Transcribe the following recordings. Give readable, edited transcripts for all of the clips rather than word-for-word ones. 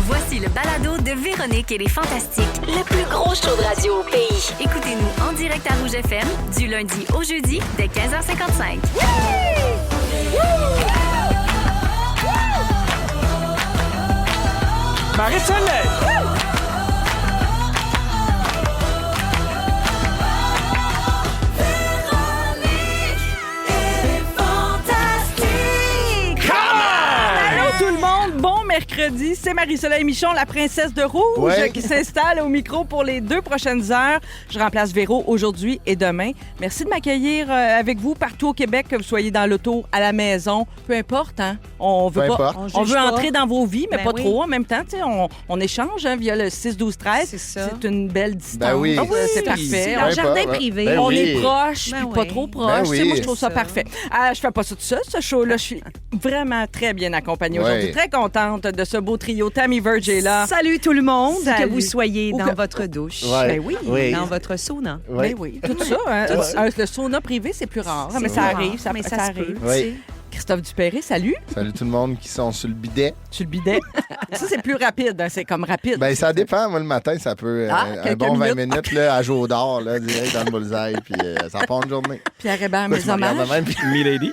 Voici le balado de Véronique et les Fantastiques. Le plus gros show de radio au pays. Écoutez-nous en direct à Rouge FM du lundi au jeudi dès 15h55. Marie-Soleil! Tout le monde, bon mercredi. C'est Marie-Soleil Michon, la princesse de Rouge, qui s'installe au micro pour les 2 prochaines heures. Je remplace Véro aujourd'hui et demain. Merci de m'accueillir avec vous partout au Québec, que vous soyez dans l'auto, à la maison, peu importe. Hein? On veut on veut entrer dans vos vies, mais pas trop en même temps. On échange via le 6-12-13. C'est ça. C'est une belle distance. Ben oui. C'est parfait. C'est leur jardin privé. Ben On oui. est proche, puis pas oui. trop proche. Ben oui. Moi, je trouve ça Ça. parfait. Je fais pas ça tout seul, ce show-là. Je suis vraiment très bien accompagnée aujourd'hui. Ouais. Très contente de ce beau trio. Tammy Verge est là. Salut tout le monde, Salut. que vous soyez Ou dans que- votre douche. Ouais. Ben oui. Oui. Dans votre sauna. Ouais. Ben oui, tout ça. Hein. Le sauna privé, c'est plus rare. Mais ça rare, arrive, mais ça ça se peut. arrive. Oui. Christophe Dupéré, salut. Salut tout le monde qui sont sur le bidet. Tu le bidet. Ça, c'est plus rapide. Hein. C'est comme rapide. Ben ça dépend. Moi, le matin, ça peut... un quelques bon 20 minutes. minutes là, à jour d'or, là, direct dans le bullseye, puis ça part une journée. Pierre Hébert, Pourquoi mes tu me regardes de hommages. même, puis- Milady.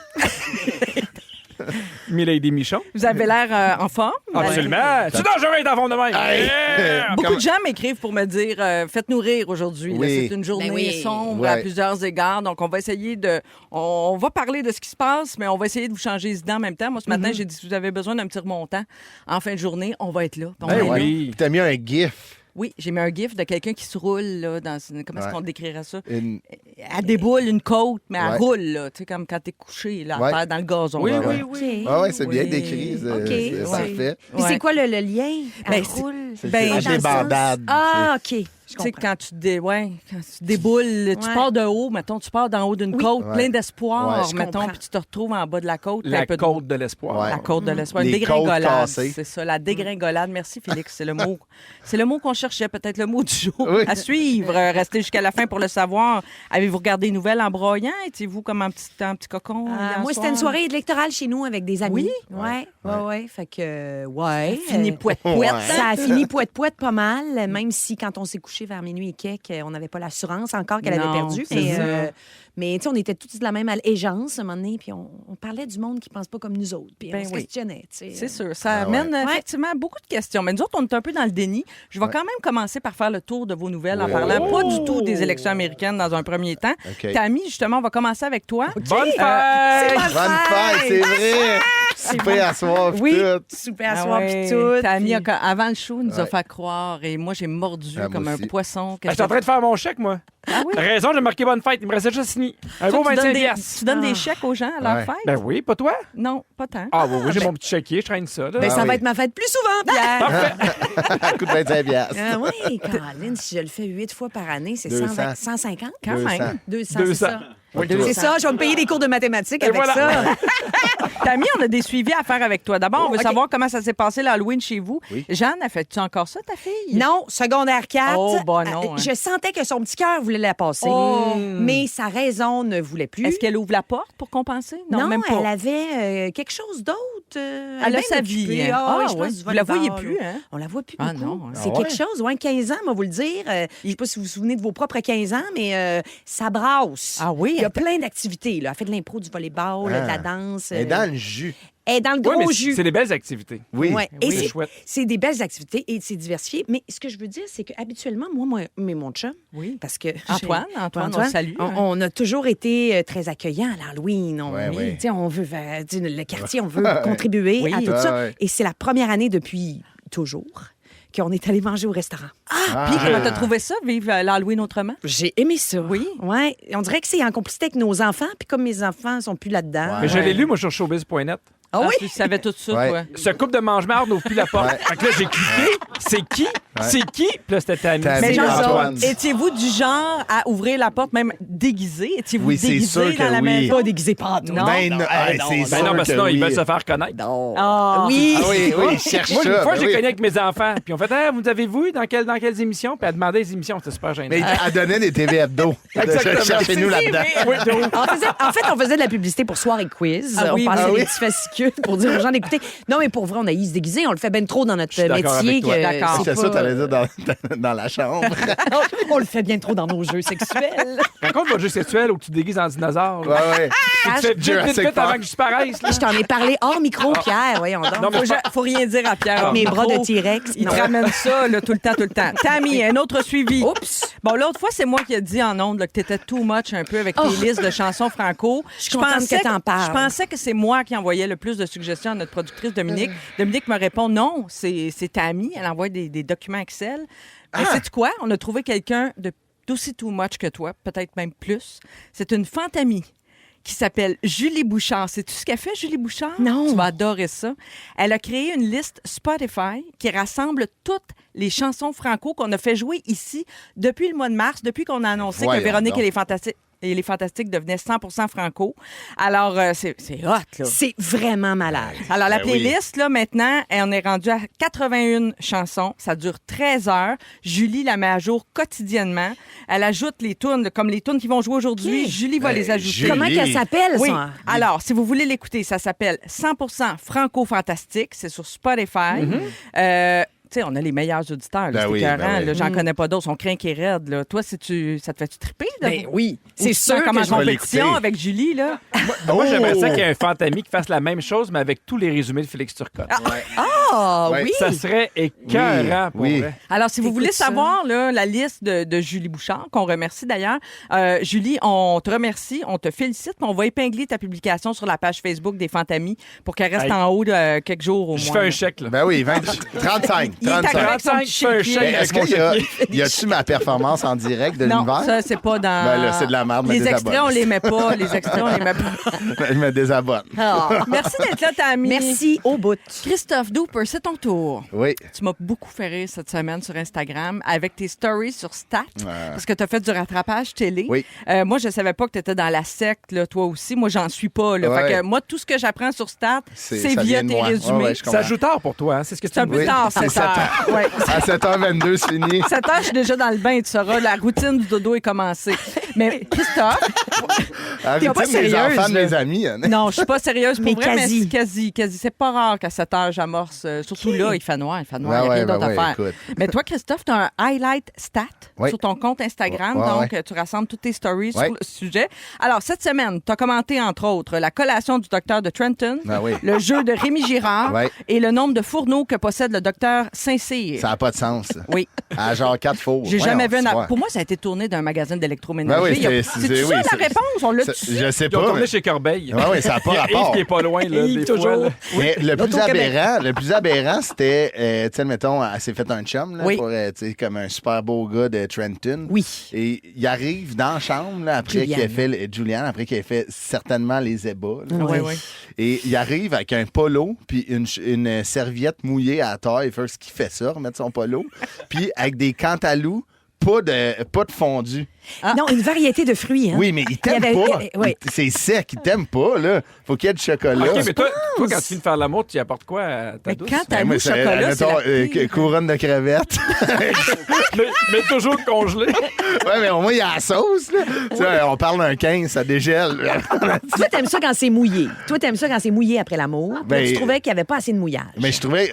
Milady Michon. Vous avez l'air en forme. Absolument. Tu dangereux dans fond de même. Hey! Yeah! Beaucoup de gens m'écrivent pour me dire faites-nous rire aujourd'hui. Là. Oui. C'est une journée Ben oui. sombre à Ouais. plusieurs égards. Donc, on va essayer de. On va parler de ce qui se passe, mais on va essayer de vous changer les idées en même temps. Moi, ce matin, j'ai dit si vous avez besoin d'un petit remontant en fin de journée, on va être là. Puis on Ben est là. oui. Puis t'as mis un gif. Oui, j'ai mis un gif de quelqu'un qui se roule là, dans une... Comment est-ce Ouais. qu'on décrirait ça? Une... Elle déboule une côte, mais elle Ouais. roule, là, tu sais, comme quand t'es couché là, à Ouais. terre dans le gazon. Oui, là. oui, OK. oui. Ah ouais, c'est bien Oui. décrit. OK. C'est parfait. Puis Ouais. c'est quoi le lien? Ben, Elle c'est- roule? C'est Ben, avec dans des le sens- bandades. Ah, OK. Je Tu sais, comprends. quand quand tu déboules, tu Ouais. pars de haut, mettons, tu pars d'en haut d'une Oui. côte, Ouais. plein d'espoir, Ouais, je mettons, comprends. puis tu te retrouves en bas de la côte. puis La un peu de- côte de l'espoir. Ouais. La côte de l'espoir. Une Les côtes dégringolade. cassées. C'est ça, la dégringolade. Merci, Félix. C'est le mot. C'est le mot qu'on cherchait, peut-être le mot du jour. Oui. À suivre. Restez jusqu'à la fin pour le savoir. Avez-vous regardé les nouvelles en broyant? Étiez-vous comme un petit cocon? hier Moi, c'était soir? une soirée électorale chez nous avec des amis. Oui? Ouais. Fait que, ouais. Fini pouette-pouette. Ouais. Ça a fini pouette-pouette pas mal, même si quand on s'est couché vers minuit et quelques, on n'avait pas l'assurance encore qu'elle avait Non, perdu. c'est Mais, ça. mais tu sais, on était tous de la même allégeance à un moment donné, puis on parlait du monde qui pense pas comme nous autres, puis Ben on se oui. questionnait. tu sais. C'est sûr. Ça Ah amène ouais. effectivement beaucoup de questions. Mais nous autres, on est un peu dans le déni. Je vais quand même commencer par faire le tour de vos nouvelles en Oui. parlant pas du tout des élections américaines dans un premier temps. OK. Tammy, justement, on va commencer avec toi. Bonne fête! Bonne fête, c'est vrai! Super à soir, puis Oui. tout. Super à Ah soir, ouais. puis tout. Tammy, puis- avant le show, nous a Ouais. fait croire. Et moi, j'ai mordu Ah, moi comme un aussi. poisson. Je suis en train de faire mon chèque, moi. Ah oui? Raison, j'ai marqué bonne fête. Il me restait juste signé. Un beau Toi, tu 25 donnes des, piastres. tu donnes des Ah. chèques aux gens à leur Ouais. fête? Ben oui, pas toi? Non, pas tant. Ah oui, j'ai mon petit chéquier, je traîne ça. Là. Ben, ça oui. va être ma fête plus souvent, Pierre. Coup de 25 piastres. Ah oui, Caroline, si je le fais 8 fois par année, c'est 200. 150? Quand 200. même. 200, 200. c'est ça. Oui, C'est ça, je vais me payer des cours de mathématiques Et avec voilà. ça. Tammy, on a des suivis à faire avec toi. D'abord, on veut OK. savoir comment ça s'est passé l'Halloween chez vous. Oui. Jeanne, a fait-tu encore ça, ta fille? Non, secondaire 4. Oh, bon, non, hein. Je sentais que son petit cœur voulait la passer. Oh. Mais sa raison ne voulait plus. Est-ce qu'elle ouvre la porte pour compenser? Non, même pas. elle avait quelque chose d'autre. Elle a bien sa occupée. vie. Hein? Ah, oui, je ouais. pense du Vous la voyez volleyball, plus, là. hein? On la voit plus Ah, beaucoup. non, hein. C'est Ah ouais? quelque chose, 15 ans, moi vous le dire. Je sais pas si vous vous souvenez de vos propres 15 ans, mais ça brasse. Ah oui? Il y a plein d'activités. Là. Elle fait de l'impro, du volleyball, de la danse. Et dans le jus. Elle est dans le Oui, gros mais jus. c'est des belles activités. Oui. Ouais. Et c'est chouette. c'est des belles activités et c'est diversifié. Mais ce que je veux dire, c'est qu'habituellement, moi, mais mon chum, Oui. parce que Antoine, on le salue. On a toujours été très accueillants à l'Halloween. Ouais, ouais. Tu sais, on veut, tu sais, le quartier, on veut contribuer Oui. à tout Ouais, ça. ouais. Et c'est la première année depuis toujours qu'on est allé manger au restaurant. Puis, comment t'as trouvé ça, vivre l'Halloween autrement? J'ai aimé ça. Oui? Ouais. On dirait que c'est en complicité avec nos enfants. Puis comme mes enfants sont plus là-dedans. Mais je l'ai lu, moi, sur showbiz.net. Ah oui? Tu savais tout ça, Ouais. toi? Ce couple de mange-marde n'ouvre plus la porte. Fait que là, j'ai cliqué. c'est qui? C'est qui? Puis là, c'était Tammy. Tammy. Mais C'est genre, Antoine. étiez-vous du genre à ouvrir la porte, même déguisé? Étiez-vous Oui, c'est déguisé sûr dans que la oui. maison? Pas déguisé pas tout. Non. Ben non, c'est Ben sûr non, parce que que sinon, ils oui. veulent se faire connaître. Ah. Oui. Ah oui, ils cherchent Moi, ça. une fois, ben j'ai oui. connu avec mes enfants. Puis on fait, vous avez vu dans quelles émissions? Puis elle demandait les émissions. C'était super gênant. Mais elle donnait des TV hebdo. Exactement. Cherchez-nous là-dedans. Oui, donc, En fait, on faisait de la publicité pour Soir et Quiz. Ah oui, on passait ah oui. des petits fascicules pour dire aux gens d'écouter. Non, mais pour vrai, on a eu se déguiser. On le fait bien trop dans notre suis d'accord métier. avec toi. D'accord. C'est pas- ça, t'allais dire dans la chambre. On le fait bien trop dans nos jeux sexuels. raconte votre jeu sexuel où tu te déguises en dinosaure. là. Ouais. Tu te fais vite, Jurassic vite, vite Park. avant que je disparaisse. là. Je t'en ai parlé hors micro, Pierre. Voyons donc. Non, mais Faut rien dire à Pierre. Mes bras de Micro. T-Rex. Il Non. te ramène ça là, tout le temps. Tammy, un autre suivi. Oups. Bon, l'autre fois, c'est moi qui ai dit en ondes là, que t'étais too much un peu avec tes listes de chansons franco. Je suis contente que t'en parles. Je pensais que c'est moi qui envoyais le plus de suggestions à notre productrice Dominique. Dominique me répond non, c'est Tammy. Elle envoie des documents Excel. Mais sais-tu quoi? On a trouvé quelqu'un d'aussi too much que toi, peut-être même plus. C'est une fantamie qui s'appelle Julie Bouchard. Sais-tu ce qu'elle fait, Julie Bouchard? Non. Tu vas adorer ça. Elle a créé une liste Spotify qui rassemble toutes les chansons franco qu'on a fait jouer ici depuis le mois de mars, depuis qu'on a annoncé Voyons que Véronique donc. et les Fantastiques devenaient 100% franco. Alors, c'est hot, là. C'est vraiment malade. Alors, la Ben oui. playlist, là, maintenant, on est rendu à 81 chansons. Ça dure 13 heures. Julie la met à jour quotidiennement. Elle ajoute les tunes, comme les tunes qui vont jouer aujourd'hui. OK. Julie va les ajouter. Julie. Comment qu'elle s'appelle, Oui. ça? Alors, si vous voulez l'écouter, ça s'appelle 100% franco-fantastique. C'est sur Spotify. Tu sais, on a les meilleurs auditeurs. Là, Ben c'est oui, écœurant, ben oui. là. J'en connais pas d'autres. On craint qu'ils raident. Là. Toi, ça te fait-tu triper? Là? Ben oui. C'est Ou sûr comme en que je vais compétition l'écouter. avec Julie, là. Moi, j'aimerais ça Oh! qu'il y ait un Fantami qui fasse la même chose, mais avec tous les résumés de Félix Turcotte. Ah, Ouais. oui. Ça serait écœurant pour Oui. vrai. Alors, si vous Écoute voulez ça. savoir là, la liste de Julie Bouchard, qu'on remercie d'ailleurs, Julie, on te remercie, on te félicite, puis on va épingler ta publication sur la page Facebook des Fantamis pour qu'elle reste Hey. en haut de quelques jours au Je moins. fais un chèque, là. Ben oui, 35. Il est avec 35. son 35, petit je fais un chéquier. chèque. Ben, est-ce qu'il y a-tu ma performance en direct de Non, l'univers? ça, c'est pas dans... Ben là, c'est de la merde, me Les désabonne. extraits, on les met pas. Les extraits, on les met pas. Je me désabonne. Merci d'être là, Tammy. Merci au bout. Christophe Dooper, c'est ton tour. Oui. Tu m'as beaucoup fait rire cette semaine sur Instagram avec tes stories sur Stat parce que tu as fait du rattrapage télé. Oui. Moi, je savais pas que tu étais dans la secte, là, toi aussi. Moi, j'en suis pas. Là. Ouais. Fait que moi, tout ce que j'apprends sur Stat, c'est ça via vient de tes moi. résumés. Ouais, ouais, je Ça comprends. joue tard pour toi, hein? C'est ce que tu C'est un me peu dis. tard, c'est 7 heures. Ouais. À 7h22, c'est fini. 7 heures, je suis déjà dans le bain, tu sauras. La routine du dodo est commencée. Mais Christophe, La T'es pas routine des sérieuse, enfants de là. mes amis. hein. non, je suis pas sérieuse pour Mais vrai, quasi. mais c'est quasi. C'est pas rare qu'à 7 heures, j'amorce. Surtout là, il fait noir, il y a rien d'autre à faire. écoute. Mais toi, Christophe, tu as un highlight stat Oui. sur ton compte Instagram. Ouais, donc, ouais. tu rassembles toutes tes stories Ouais. sur le sujet. Alors, cette semaine, tu as commenté, entre autres, la collation du docteur de Trenton, Ah oui. le jeu de Rémi Girard Ouais. et le nombre de fourneaux que possède le docteur Saint-Cyr. Ça n'a pas de sens. ça. Oui. À genre 4 fours. J'ai jamais vu un. Pour moi, ça a été tourné d'un magazine d'électroménager. Ben oui, Il y a- c'est- C'est-tu oui, ça c'est- la réponse? On l'a Ça- dessus. Je sais Ils ont pas. tourné mais- chez Corbeil. Ouais, ouais, ça n'a pas Il y a rapport. Yves qui est pas loin, là, Yves, des fois. toujours. là. Mais le plus L'Auto-Québec. aberrant, c'était, tu sais, mettons, elle s'est fait un chum, là, Oui. pour, tu sais, comme un super beau gars de Trenton. Oui. Et il arrive dans la chambre, là, après Julianne. qu'il ait fait, Julianne, après qu'il ait fait certainement les ébats. là. Oui, oui. Et il arrive avec un polo, puis une serviette mouillée à la taille. First, qui fait ça, remettre son polo. Puis avec des cantalous, pas de fondu. Non, une variété de fruits. Hein? Oui, mais il t'aime Il y avait- pas. oui. C'est sec, il t'aime pas, là. Faut qu'il y ait du chocolat. OK, mais toi, quand tu finis de faire l'amour, tu y apportes quoi à ta Mais douce? quand t'as Ben, moi, le c'est, chocolat, c'est mettons, la pire. couronne de crevettes. mais toujours congelé. Ouais, mais au moins, il y a la sauce, là. Tu sais, on parle d'un 15, ça dégèle. Toi, t'aimes ça quand c'est mouillé. Toi, t'aimes ça quand c'est mouillé après l'amour. Puis là, Ben, tu trouvais qu'il n'y avait pas assez de mouillage. Mais je trouvais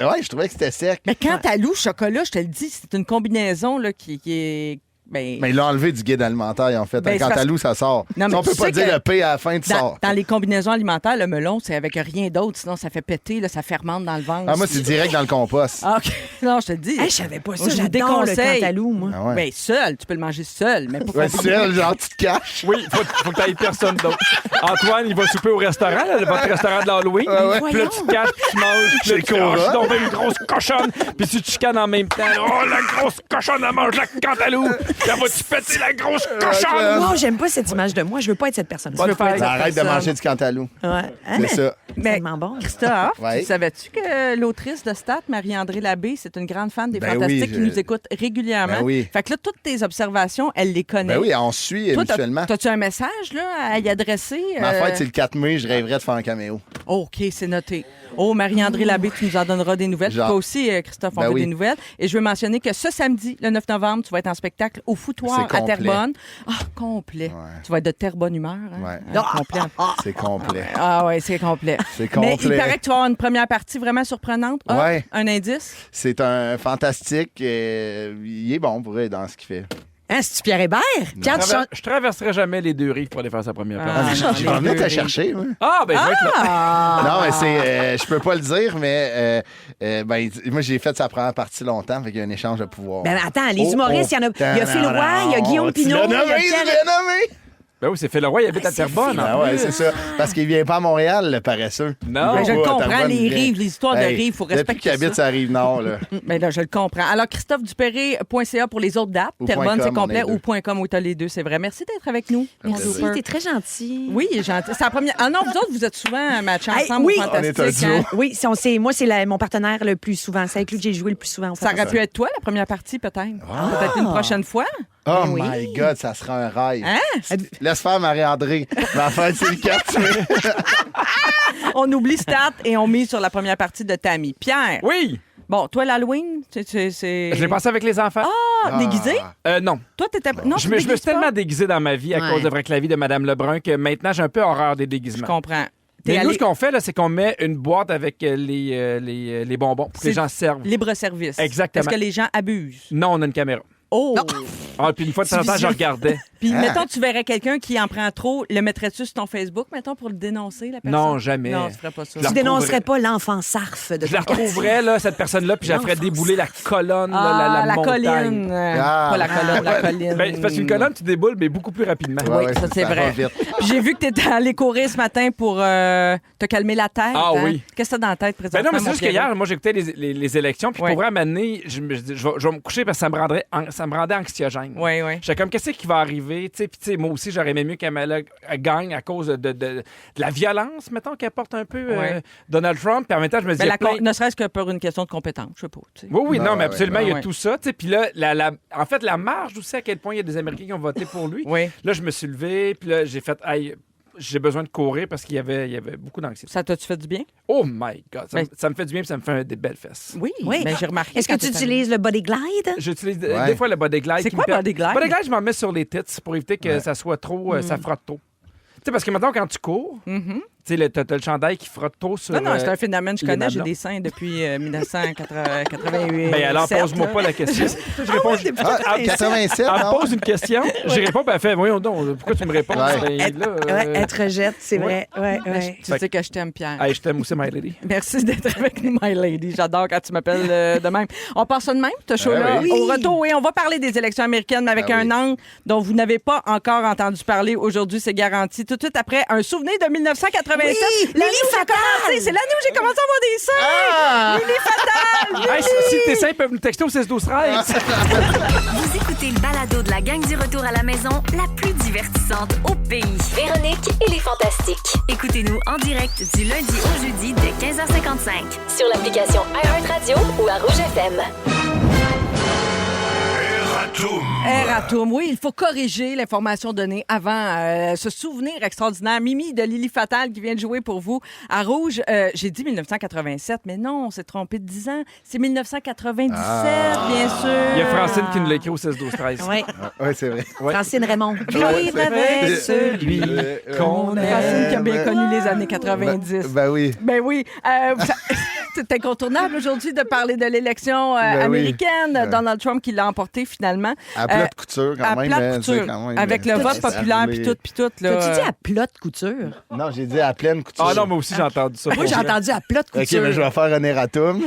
que c'était sec. Mais quand t'as loup chocolat, je te le dis, c'est une combinaison là, qui est. Ben, Mais ils l'ont enlevé du guide alimentaire, en fait. Ben, c'est Quand parce- t'as loup, ça sort. Non, mais on peut tu pas sais dire que le P à la fin, tu sors. dans les combinaisons alimentaires, le melon, c'est avec rien d'autre, sinon ça fait péter, là, ça fermente dans le ventre. Ah, moi, c'est direct dans le compost. Ah, OK. Non, je te le dis. Hey, je savais pas ça. Moi, je vous J'adore le déconseille. cantalou, moi. Ah ouais. Ben, seul, tu peux le manger seul, mais pas Ouais, combiné. seul, genre, tu te caches. Oui, faut que tu ailles personne d'autre. Antoine, il va souper au restaurant, là, votre restaurant de l'Halloween. ouais. Puis là, tu te caches, puis tu manges. Puis là, Chez tu fais, Ah, je suis Cora. tombé une grosse cochonne. Puis tu te chicanes en même temps. Oh, la grosse cochonne, elle mange la cantaloupe. Ça va-tu péter la grosse cochonne? Non, j'aime pas cette image de moi. Je veux pas être cette personne. Bonne fête. Arrête de manger du cantalou. Ouais. Hein, C'est mais ça. c'est Mais tellement bon. Christophe, Ouais. savais-tu que l'autrice de Stat, Marie-André Labbé, c'est une grande fan des Ben Fantastiques oui, qui nous écoute régulièrement? Ben oui. Fait que là, toutes tes observations, elle les connaît. Ben oui, on se suit Toi, mutuellement. t'as-tu un message là, à y adresser? Ma fête, c'est le 4 mai. Je rêverais de faire un caméo. OK, c'est noté. Oh, Marie-André Labbé, tu nous en donneras des nouvelles. Genre. Toi aussi, Christophe, on Ben veut oui. des nouvelles. Et je veux mentionner que ce samedi, le 9 novembre, tu vas être en spectacle au Foutoir C'est à complet. Terrebonne. Ah, complet. Ouais. Tu vas être de Terrebonne humeur. Hein? Ouais. Complet. C'est complet. Ah ouais, c'est complet. C'est Mais complet. il paraît que tu vas avoir une première partie vraiment surprenante. Ah, Ouais. Un indice? C'est un fantastique. Il est bon pour vrai dans ce qu'il fait. Hein, c'est-tu Pierre Hébert? Pierre, tu chantes- Je traverserai jamais les deux rives pour aller faire sa première Ah, place. non, Je vais les venir deux te chercher. moi. Ah, ben, je vais être là. Non, mais c'est. Je peux pas le dire, mais moi, j'ai fait sa première partie longtemps, fait qu'il y a un échange de pouvoir. Ben attends, les humoristes, il y en a. Il y a Phil Roy, il y a Guillaume Tu Pinot, l'as il y a nommé, tu Pierre. l'as nommé. Ben oui, c'est Phil Roy, il habite à Terrebonne. Ah en ouais, plus. c'est ça. Parce qu'il vient pas à Montréal, le paresseux. Non. Ben, je Il le va à comprends, Terrebonne, les il vient. rives, les histoires de Hey, rives, il faut Depuis respecter qu'il habite ça. sur la Rive-Nord, là. Ben là, je le comprends. Alors, ChristopheDuperré.ca pour les autres dates. Ou Terrebonne, .com, c'est complet. on est Ou .com, où t'as les deux, c'est vrai. Merci d'être avec nous. mon Merci, Super. t'es très gentil. Oui, il est gentil. C'est la première. Ah non, vous autres, vous êtes souvent matchés Hey, ensemble oui. au On est un Fantastique. duo. Hein? Oui, moi, c'est mon partenaire le plus souvent. C'est avec lui que j'ai joué le plus souvent. Ça aurait pu être toi, la première partie, peut-être. Peut-être une prochaine fois. Oh oui. my God, ça sera un rêve. Hein? Laisse faire Marie-André. Ma fête, c'est le 4 mai. On oublie Stat et on mise sur la première partie de Tammy. Pierre, Oui, bon, toi, l'Halloween, c'est... je l'ai passé avec les enfants. Ah, déguisé? Non. Toi, t'étais... Non, Je tu me suis déguises pas? tellement déguisé dans ma vie à Ouais. cause de Vrai que la vie de Madame Lebrun que maintenant, j'ai un peu horreur des Je déguisements. comprends. T'es Mais nous, allé ce qu'on fait, là, c'est qu'on met une boîte avec les bonbons pour que les C'est- gens se servent. libre-service. Exactement. Parce que les gens abusent. Non, on a une caméra. Oh! Ah, puis une fois de temps en temps, je regardais. Puis, mettons, tu verrais quelqu'un qui en prend trop, le mettrais-tu sur ton Facebook, mettons, pour le dénoncer, la personne? Non, jamais. Non, tu ferais pas ça. Je la Tu dénoncerais retrouverais. pas l'enfant sarf de Je la ton quartier. retrouverais, là, cette personne-là, puis je la ferais débouler la colonne, Ah, la la montagne. colline. Ah. Pas la colonne, la colline. Ben, c'est parce qu'une colonne, tu déboules, mais beaucoup plus rapidement. Oui, ça, c'est va vrai. vite. Puis j'ai vu que tu étais allé courir ce matin pour te calmer la tête. Ah hein? oui. Qu'est-ce que t'as dans la tête Ben présentement? non, mais c'est mon juste que Pierrot? hier, moi, j'écoutais les élections, puis Ouais. pour vrai, à un moment donné, je me dis, je vais me coucher parce que ça me rendait anxiogène. Oui, oui. J'étais comme, qu'est-ce qui va arriver? Tu sais, puis tu sais, moi aussi, j'aurais aimé mieux qu'Amala gagne à cause de la violence, mettons, qu'elle porte un peu Ouais. Donald Trump. Puis en même temps, je me Ben, disais, ne serait-ce que pour une question de compétence, je sais pas. Tu sais. oui, oui, Ah, non, mais ouais, absolument, ouais. il y a Ouais. tout ça. Tu sais, puis là, en fait, la marge aussi, à quel point il y a des Américains qui ont voté pour lui. Oui. Là, je me suis levé, puis là, j'ai fait, hey, j'ai besoin de courir parce qu'il y avait beaucoup d'anxiété. Ça t'a-tu fait du bien? Oh my God, Ben- ça me fait du bien, puis ça me fait des belles fesses. Oui, Oui. ben, j'ai remarqué. Est-ce que quand tu t'es utilises le body glide? J'utilise Ouais. des fois le body glide. C'est qui quoi, me per- body glide? Body glide, je m'en mets sur les tits pour éviter que ça soit trop, ça frotte trop. Tu sais, parce que maintenant, quand tu cours, tu sais, t'as le chandail qui frotte trop sur. Non, non, c'est un phénomène. Je les connais, j'ai mamelons. des seins depuis 1988. Ben alors, pose-moi pas la question. Je réponds. Ah, 87, Elle me non? pose une question, je réponds, puis elle fait, voyons donc, pourquoi tu me réponds? Ouais. Ben, là, Elle te rejette, c'est vrai. Ouais, ouais. Tu sais que je t'aime, Pierre. Hey, je t'aime aussi, my lady. Merci d'être avec nous, my lady. J'adore quand tu m'appelles de même. On passe ça de même, ce show-là. oui. Au retour, oui, on va parler des élections américaines, mais avec Ah un oui. angle dont vous n'avez pas encore entendu parler aujourd'hui, c'est garanti. Tout de suite après, un souvenir de 1987. Oui, L'année Lily où j'ai Fatale. commencé. C'est l'année où j'ai commencé à avoir des seins. Ah! Lily Fatale. Hey, si tes seins peuvent nous texter au 16-12-13. Vous écoutez le balado de la gang du retour à la maison, la plus divertissante au pays. Véronique et les Fantastiques. Écoutez-nous en direct du lundi au jeudi dès 15h55. Sur l'application iHeartRadio ou à Rouge FM. Erratum, oui, il faut corriger l'information donnée avant ce souvenir extraordinaire. Mimi de Lily Fatale qui vient de jouer pour vous à Rouge. J'ai dit 1987, mais non, on s'est trompé de 10 ans. C'est 1997, bien sûr. Il y a Francine qui nous l'a écrit au 16-12-13. Oui. Oui, c'est vrai. Francine Raymond. Vivre avec celui qu'on Francine qui a bien aime. connu les années 90. Ben oui. Ben oui. C'est incontournable aujourd'hui de parler de l'élection Ben oui. américaine. Donald Trump qui l'a emporté finalement. À plat de couture, quand à même. plat de hein, tu sais, couture. quand même, Avec le ça vote s'est populaire, arrivé. puis tout. Là. T'as-tu dit à plat de couture? Non, j'ai dit à pleine couture. Ah non, moi aussi, j'ai entendu ça. Moi, j'ai entendu à plat de OK, couture. mais je vais faire un erratum.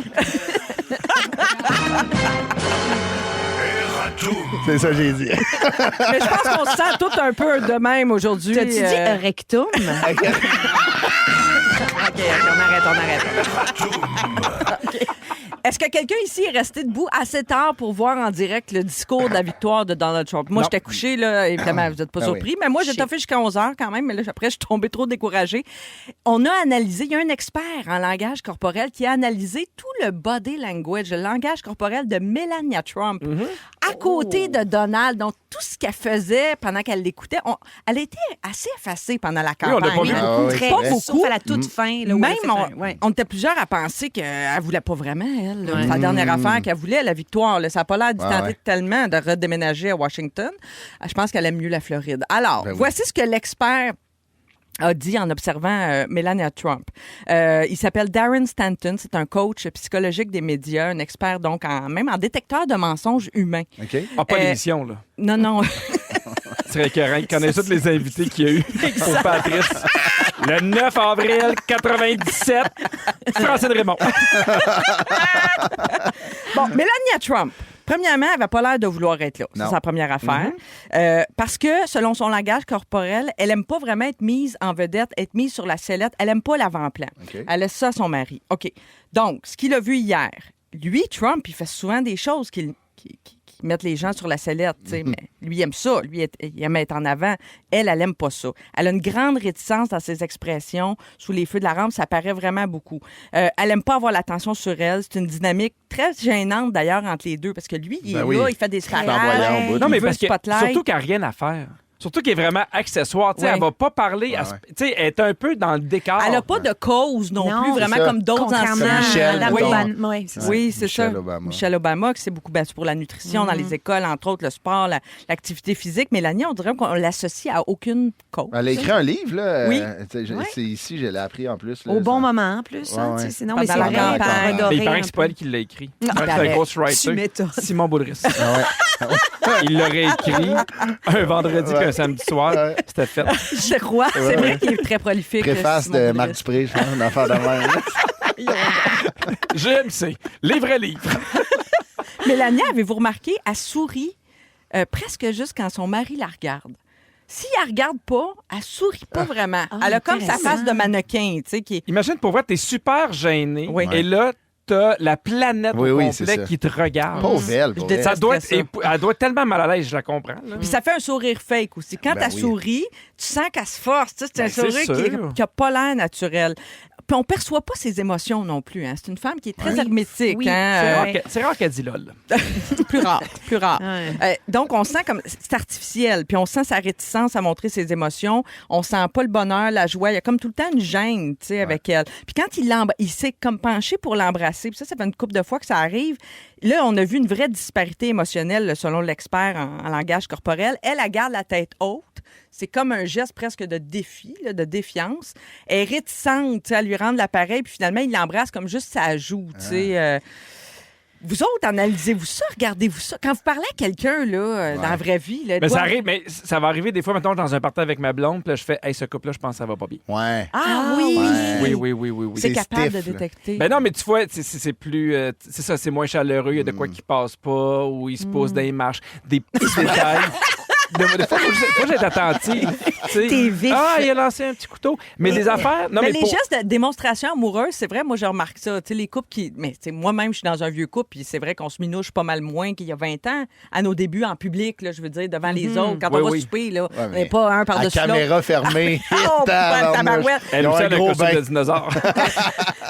C'est ça que j'ai dit. Mais je pense qu'on se sent tout un peu de même aujourd'hui. T'as-tu dit un rectum? OK, on arrête. Est-ce que quelqu'un ici est resté debout assez tard pour voir en direct le discours de la victoire de Donald Trump? Moi, Non. j'étais couchée, là, évidemment, vous n'êtes pas Ben surpris, mais moi, j'ai toffé jusqu'à 11 h quand même, mais là, après, je suis tombée trop découragée. On a analysé, il y a un expert en langage corporel qui a analysé tout le body language, le langage corporel de Melania Trump, à côté de Donald. Donc, tout ce qu'elle faisait pendant qu'elle l'écoutait, elle était assez effacée pendant la on l'a campagne. pas vu. Ah oui, Très, c'est vrai. sauf à la toute fin. Là, où Même, elle a fait ouais. on était plusieurs à penser qu'elle voulait pas vraiment, elle. C'est la dernière affaire qu'elle voulait, la victoire. Là. Ça n'a pas l'air d'y tenter tellement de redéménager à Washington. Je pense qu'elle aime mieux la Floride. Alors, voici ce que l'expert a dit en observant Melania Trump. Il s'appelle Darren Stanton. C'est un coach psychologique des médias, un expert donc même en détecteur de mensonges humains. OK. Ah, pas l'émission, là. Non. Ce serait écœurant. Il connaît tous les invités qu'il y a eu pour Patrice. Le 9 avril 97, Francine Raymond. Bon, Melania Trump. Premièrement, elle n'avait pas l'air de vouloir être là. Non. C'est sa première affaire. Parce que, selon son langage corporel, elle n'aime pas vraiment être mise en vedette, être mise sur la sellette. Elle n'aime pas l'avant-plan. OK. Elle laisse ça à son mari. OK. Donc, ce qu'il a vu hier, lui, Trump, il fait souvent des choses qui mettent les gens sur la sellette. Tu sais, mais lui, il aime ça. Lui, il aime être en avant. Elle aime pas ça. Elle a une grande réticence dans ses expressions. Sous les feux de la rampe, ça paraît vraiment beaucoup. Elle aime pas avoir l'attention sur elle. C'est une dynamique très gênante, d'ailleurs, entre les deux. Parce que lui, il est là, il fait des flamboyant au bout. Non, mais il veut parce le que spotlight. surtout qu'elle n'a rien à faire. Surtout qu'elle est vraiment accessoire. Tu sais, Ouais. elle va pas parler. Tu sais, elle est un peu dans le décor. Elle n'a pas de cause non, Non, plus, vraiment c'est ça. comme d'autres Contrairement anciens. à Michelle, Madame mettons. Obama. Ouais, c'est ça. Oui, c'est Michelle ça. Obama. Michelle Obama, qui c'est beaucoup battu pour la nutrition dans les écoles, entre autres le sport, l'activité physique. Mélanie, on dirait qu'on l'associe à aucune cause. Elle a écrit un livre, là. Oui. C'est ici, je l'ai appris en plus. Là, Au bon ça. moment, en plus. Hein, Ouais, tu sais, ouais. sinon, Pendant mais c'est la vrai, campagne. qu'on va Mais adorer il paraît un que c'est pas peu. elle qui l'a écrit. Ah, C'est un ben, ghostwriter. tu m'étonnes. Simon Baudris. Ah ouais. Il l'aurait écrit un vendredi puis un samedi soir. Ouais. C'était fait. Je crois. C'est vrai qu'il est très prolifique. Préface Simon de Baudris. Marc Dupré, je pense, une affaire de même. GMC. Les vrais livres. Mélanie, avez-vous remarqué, elle sourit presque juste quand son mari la regarde. Si elle regarde pas, elle sourit pas vraiment. Ah, Elle a comme sa intéressant. face de mannequin, tu sais, qui est... Imagine, pour vrai, t'es super gêné. Oui. Et là, t'as la planète Oui, au oui, c'est complet ça. qui te regarde. Pauvre elle, pour Je elle. Ça doit détesterais être, elle doit être tellement mal à l'aise, je la comprends. là. Puis ça fait un sourire fake aussi. Quand Ben elle oui. sourit, tu sens qu'elle se force. Tu sais, c'est un Ben, c'est sourire sûr. qui n'a pas l'air naturel. Puis on perçoit pas ses émotions non plus. Hein. C'est une femme qui est très Oui. hermétique. Oui, hein. c'est vrai. C'est rare qu'elle dit lol. Plus rare, plus rare. Ouais. Donc, on sent comme... C'est artificiel. Puis on sent sa réticence à montrer ses émotions. On sent pas le bonheur, la joie. Il y a comme tout le temps une gêne, tu sais, avec elle. Puis quand il s'est comme penché pour l'embrasser, puis ça fait une couple de fois que ça arrive. Là, on a vu une vraie disparité émotionnelle, là, selon l'expert en langage corporel. Elle garde la tête haute. C'est comme un geste presque de défi, là, de défiance. Elle est réticente, tu sais, à lui rendre l'appareil, puis finalement, il l'embrasse comme juste sa joue, tu sais. Vous autres, analysez-vous ça, regardez-vous ça. Quand vous parlez à quelqu'un, là, dans la vraie vie, là, Mais toi- ça arrive, mais ça va arriver des fois, maintenant, dans un party avec ma blonde, puis là, je fais, hey, ce couple-là, je pense que ça va pas bien. Ouais. Ah oui! Ouais. Oui. C'est C'est capable stiff, de là. détecter. Ben non, mais tu vois, c'est plus. C'est ça, c'est moins chaleureux. Il y a de quoi qui passe pas, ou il se pose dans les marches. Des petits détails. Des fois, faut être attentif. tu sais. T'es vif. Ah, il a lancé un petit couteau. Mais des affaires. Non, mais mais les pour- gestes de démonstration amoureuse, c'est vrai, moi, je remarque ça. Tu sais, les couples qui. Mais tu sais, moi-même, je suis dans un vieux couple, puis c'est vrai qu'on se minouche pas mal moins qu'il y a 20 ans, à nos débuts en public, là, je veux dire, devant les autres. Quand Oui, on va oui. souper, là, on mais n'est pas un À par-dessus l'autre. caméra fermée. Oh, tabarouette. Elle Ils ont aussi, un elle a un gros costume bain. de dinosaure.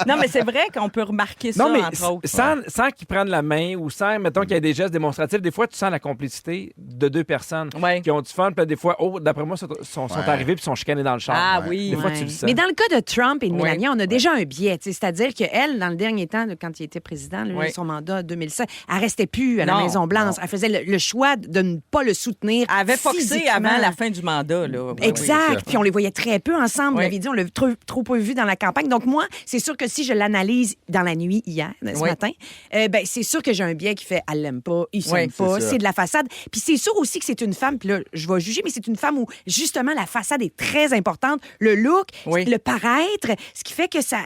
Non, mais c'est vrai qu'on peut remarquer ça, Non, mais entre autres. sans qu'ils prennent la main ou sans, mettons, qu'il y ait des gestes démonstratifs, des fois, tu sens la complicité de deux personnes Ouais. qui ont du fun. Puis là, des fois, d'après moi, sont arrivés puis sont chicanés dans le char. Ah oui. Des fois, Ouais. tu le sens. Mais dans le cas de Trump et de Ouais. Melania, on a déjà un biais. Tu sais, c'est-à-dire qu'elle, dans le dernier temps, quand il était président, là, Oui. son mandat 2007, elle restait plus à la Non. Maison-Blanche. Elle faisait le choix de ne pas le soutenir. Elle avait foxé physiquement. avant la fin du mandat, là. Oui, Exact. oui. Puis on les voyait très peu ensemble. Oui. On avait dit, on l'a trop peu vu dans la campagne. Donc moi, c'est sûr que si je l'analyse dans la nuit hier, ce Oui. matin, ben c'est sûr que j'ai un biais qui fait, elle l'aime pas, il s'aime Oui, pas, c'est ça. c'est de la façade. Puis c'est sûr aussi que c'est une femme, puis là, je vais juger, mais c'est une femme où, justement, la façade est très importante, le look, Oui. le paraître, ce qui fait que ça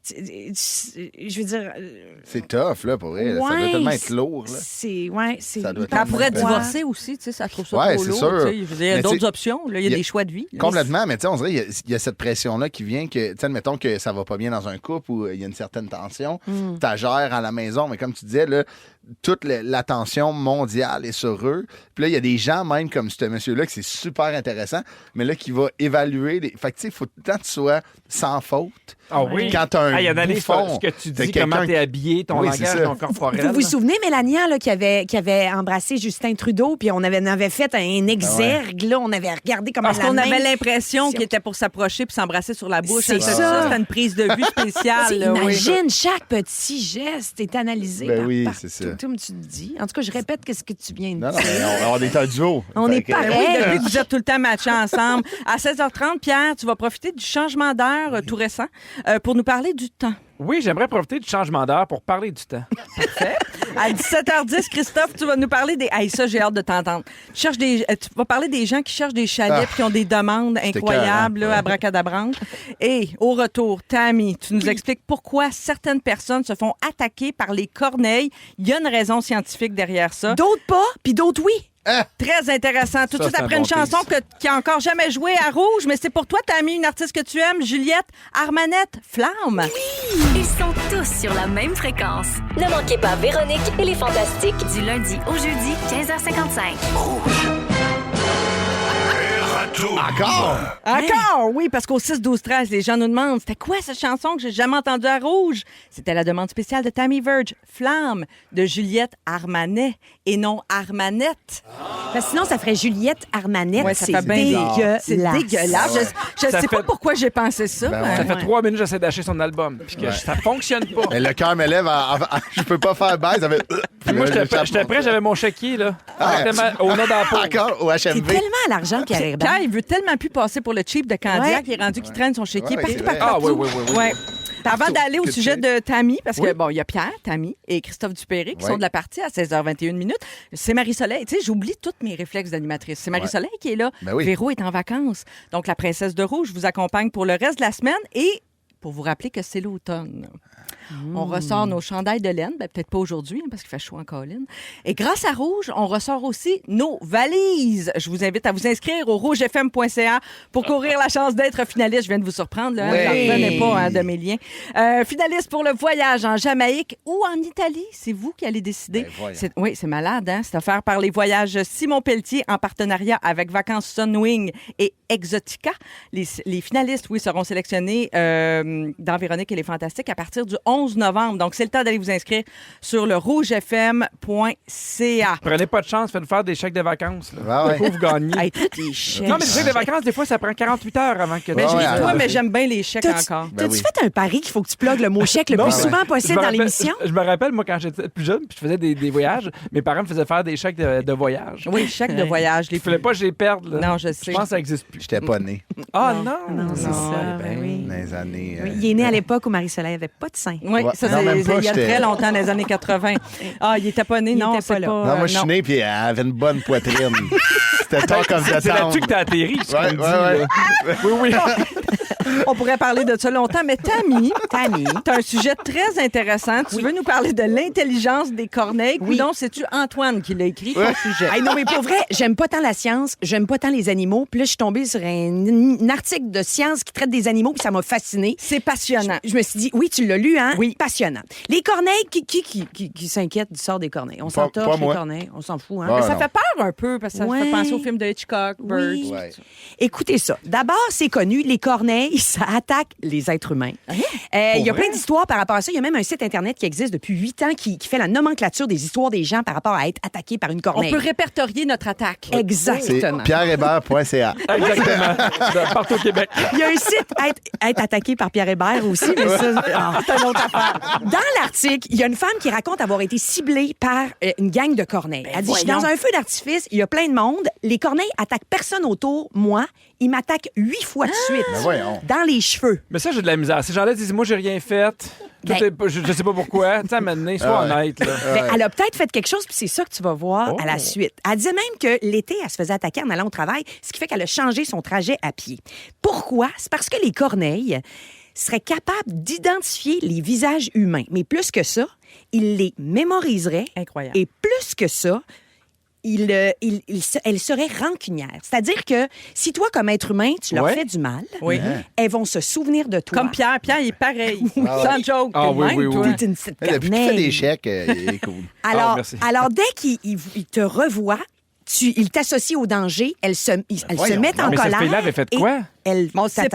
je veux dire... C'est tough, là, pour vrai. Ça doit tellement être lourd, là. C'est Ça doit hyper Elle pourrait Ouais. divorcer aussi, tu sais, ça trouve ça Ouais, trop c'est lourd. sûr. tu sais. Je veux dire, il y a Mais d'autres tu sais, options, là. Il y a des choix de vie. Complètement, mais tu sais, on dirait qu'il y a cette pression-là qui vient que, tu sais, admettons que ça va pas bien dans un couple ou il y a une certaine tension, tu gères à la maison, mais comme tu disais, là, toute l'attention mondiale est sur eux. Puis là, il y a des gens, même comme ce monsieur-là, que c'est super intéressant, mais là, qui va évaluer. Fait que, tu sais, il faut tout le temps que tu sois sans faute. Ah oui. Quand t'as un Il y a bouffon, ce que tu t'as dis, comment quelqu'un t'es habillé, ton Oui, c'est langage, ça. ton corporel. Vous vous souvenez, Mélania, là, qui avait embrassé Justin Trudeau, puis on avait fait un exergue, là, on avait regardé comment Parce la qu'on main... avait l'impression qu'il était pour s'approcher puis s'embrasser sur la bouche. C'est Ça, ça. c'était une prise de vue spéciale. T'sais, là, oui. imagine, chaque petit geste est analysé Ben par, oui, par c'est ça. tout, comme tu le dis. En tout cas, je répète ce que tu viens de Non, dire. non, mais on va avoir des tas de duo. On Fait est que- pareil. Ben oui, depuis que vous êtes tout le temps matchés ensemble. À 16h30, Pierre, tu vas profiter du changement d'heure tout récent pour nous parler du temps. Oui, j'aimerais profiter du changement d'heure pour parler du temps. À 17h10, Christophe, tu vas nous parler des... Hey, ça, j'ai hâte de t'entendre. Tu vas parler des gens qui cherchent des chalets puis qui ont des demandes incroyables, là, abracadabrantes. Et au retour, Tammy, tu nous expliques pourquoi certaines personnes se font attaquer par les corneilles. Il y a une raison scientifique derrière ça. D'autres pas, puis d'autres oui. Très intéressant. Tout de Ça, suite c'est après un une bon chanson qui a encore jamais joué à Rouge, mais c'est pour toi, Tammy, une artiste que tu aimes, Juliette Armanette, Flamme. Ils sont tous sur la même fréquence. Ne manquez pas Véronique et les Fantastiques. Du lundi au jeudi, 15h55. Encore, oui, parce qu'au 6-12-13, les gens nous demandent c'était quoi cette chanson que j'ai jamais entendue à Rouge? C'était la demande spéciale de Tammy Verge, Flamme, de Juliette Armanet et non Armanette. Parce que sinon, ça ferait Juliette Armanette. Ouais, ça c'est fait bien dégueulasse. C'est dégueulasse. Je Ça sais pas fait- pourquoi j'ai pensé ça. Ben mais- Ça fait 3 minutes que j'essaie d'acheter son album. Puis que ça fonctionne pas. Mais le cœur me lève. Je peux pas faire baisse. Ça fait... Puis moi, j'étais prêt, j'avais mon chéquier, là. Ah, Au nom d'Apple. Encore au C'est HMV. tellement à l'argent, Pierre Hébert. Pierre, il veut tellement plus passer pour le cheap de Candiac, Ouais. il est rendu qu'il traîne son chéquier Ouais, partout, c'est partout, vrai. Ah, partout. oui, oui, oui, oui. Ouais. Puis avant d'aller au Que sujet tu de Tammy, parce que, Oui. bon, il y a Pierre, Tammy et Christophe Dupéry qui Ouais. sont de la partie à 16h21. C'est Marie-Soleil. Tu sais, j'oublie tous mes réflexes d'animatrice. C'est Marie-Soleil qui est là. Ben oui. Véro est en vacances. Donc, la princesse de Rouge vous accompagne pour le reste de la semaine et pour vous rappeler que c'est l'automne. On ressort nos chandails de laine, ben, peut-être pas aujourd'hui parce qu'il fait chaud en colline. Et grâce à Rouge, on ressort aussi nos valises. Je vous invite à vous inscrire au rougefm.ca pour courir la chance d'être finaliste. Je viens de vous surprendre, là, hein? Oui. J'en revenais pas hein, de mes liens. Finaliste pour le voyage en Jamaïque ou en Italie, c'est vous qui allez décider. Ben, voyons. Oui, c'est malade, hein? C'est offert par les voyages Simon Pelletier en partenariat avec Vacances Sunwing et Exotica. Les finalistes, oui, seront sélectionnés dans Véronique et les Fantastiques à partir du 11 novembre. Donc, c'est le temps d'aller vous inscrire sur le rougefm.ca. Prenez pas de chance, faites faire des chèques de vacances. Là. Ah ouais. Pour vous gagner. Hey, des chèques. Non, mais les chèques de vacances, des fois, ça prend 48 heures avant que... Mais Ouais, je dis ouais, toi, ouais. mais j'aime bien les chèques T'as-tu encore. Ben t'as-tu oui. fait un pari qu'il faut que tu plugues le mot chèque le Non, plus ouais. souvent Je possible me dans rappelle- l'émission? Je me rappelle, moi, quand j'étais plus jeune, puis je faisais des voyages, mes parents me faisaient faire des chèques de voyage. Oui, chèques de voyage. Il fallait pas que je les perde. Là. Non, je sais. Je pense que ça n'existe plus. J'étais pas né Ah non! Non, c'est ça. ben ben oui. dans les années. Oui, il est né à l'époque où Marie-Soleil n'avait pas de sein. Oui, Ouais. ça, Non, c'est même pas, il y a j'étais- très longtemps, dans les années 80. Ah, il était pas né, Il non, était c'est pas là. pas... Non, moi, je non. suis né, puis elle avait une bonne poitrine. C'était tard comme C'est là-dessus que t'as atterri, ce qu'on Ouais, dit, ouais, là. Oui, oui. On pourrait parler de ça longtemps, mais Tammy, t'as un sujet très intéressant. Tu veux nous parler de l'intelligence des corneilles. Oui. Non, c'est-tu Antoine qui l'a écrit, ton sujet? Hey, non, mais pour vrai, j'aime pas tant la science, j'aime pas tant les animaux. Puis là, je suis tombée sur un article de science qui traite des animaux, puis ça m'a fascinée. C'est passionnant. Je me suis dit, oui, tu l'as lu, hein? Oui. Passionnant. Les corneilles, qui s'inquiète du sort des corneilles? On s'en Pas torche, les moi. corneilles. On s'en fout, hein? Ouais. Mais ça non. fait peur un peu, parce que ça Ouais. fait penser au film de Hitchcock, Birds. Oui. Ouais. Écoutez ça. D'abord, c'est connu, les corneilles, ça attaque les êtres humains. Il y a plein d'histoires par rapport à ça. Il y a même un site Internet qui existe depuis 8 ans qui fait la nomenclature des histoires des gens par rapport à être attaqués par une On corneille. peut répertorier notre attaque. C'est Exactement. pierrehébert.ca. Exactement. Partout au Québec. Il y a un site être attaqué par Pierre Hébert aussi, mais ça, c'est une autre affaire. Dans l'article, il y a une femme qui raconte avoir été ciblée par une gang de corneilles. Elle dit, je suis dans un feu d'artifice, il y a plein de monde, les corneilles attaquent personne autour, moi, ils m'attaquent 8 fois de suite. Ben voyons. Dans les cheveux. Mais ça, j'ai de la misère. Ces gens-là disent, moi, j'ai rien fait. Je sais pas pourquoi. Tu sais, à un moment donné, sois honnête. Là. Ben, elle a peut-être fait quelque chose, puis c'est ça que tu vas voir à la suite. Elle disait même que l'été, elle se faisait attaquer en allant au travail, ce qui fait qu'elle a changé son trajet à pied. Pourquoi? C'est parce que les corneilles seraient capables d'identifier les visages humains. Mais plus que ça, ils les mémoriseraient. Incroyable. Et plus que ça, elles seraient rancunières. C'est-à-dire que si toi, comme être humain, tu leur fais du mal, elles vont se souvenir de toi. Comme Pierre. Pierre, il est pareil. Sans joke. Ah oui, oui, oui. T'es une petite Depuis qu'il fait corneille. des chèques, il est cool. merci. Alors, dès qu'il te revoit, il t'associe au danger, elles se mettent en Mais cette colère. fille-là avait fait et quoi? Elle C'est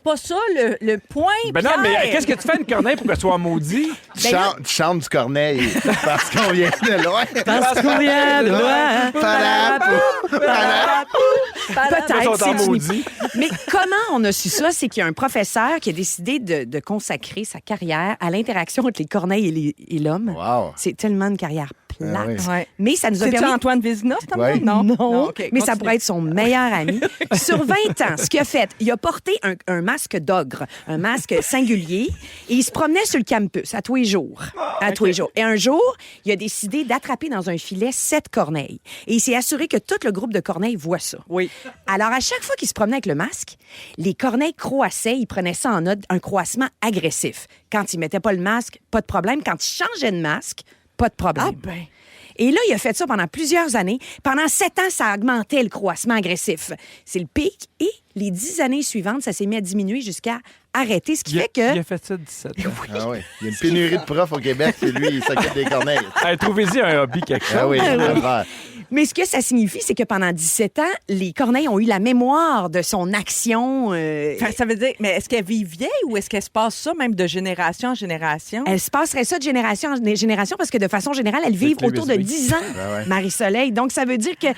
pas ça le point. Ben non, Pierre. mais qu'est-ce que tu fais à une corneille pour qu'elle soit maudite? Tu chantes du Corneille parce qu'on vient de loin. Parce qu'on vient de loin. Ils Peut-être, sont en c'est maudit. Mais comment on a su ça? C'est qu'il y a un professeur qui a décidé de consacrer sa carrière à l'interaction entre les corneilles et l'homme. Wow. C'est tellement une carrière plate. Ah oui. Ouais. Mais ça nous a C'est-tu permis... Antoine Vézina, c'est Ouais. Non. Non, OK, mais ça continue. pourrait être son meilleur ami. Sur 20 ans, ce qu'il a fait, il a porté un masque d'ogre, un masque singulier, et il se promenait sur le campus à tous les jours. Tous les jours. Et un jour, il a décidé d'attraper dans un filet 7 corneilles. Et il s'est assuré que tout le groupe de corneilles voit ça. Oui. Alors, à chaque fois qu'il se promenait avec le masque, les corneilles croassaient. Il prenait ça en note, un croassement agressif. Quand il mettait pas le masque, pas de problème. Quand il changeait de masque, pas de problème. Ah ben. Et là, il a fait ça pendant plusieurs années. Pendant 7 ans, ça augmentait le croassement agressif. C'est le pic. Et les 10 années suivantes, ça s'est mis à diminuer jusqu'à arrêter. Ce qui fait que... Il a fait ça 17 ans. Ah oui. Il y a une pénurie de profs au Québec, c'est lui, il s'occupe des corneilles. Hey, trouvez-y un hobby, quelque chose. Ah oui, Ah oui. on va le faire. Mais ce que ça signifie, c'est que pendant 17 ans, les corneilles ont eu la mémoire de son action. Ça veut dire, mais est-ce qu'elle vit vieille ou est-ce qu'elle se passe ça même de génération en génération? Elle se passerait ça de génération en génération parce que de façon générale, elles vivent clé autour de USB. 10 ans, Ah ouais. Marie-Soleil. Donc, ça veut dire qu'elles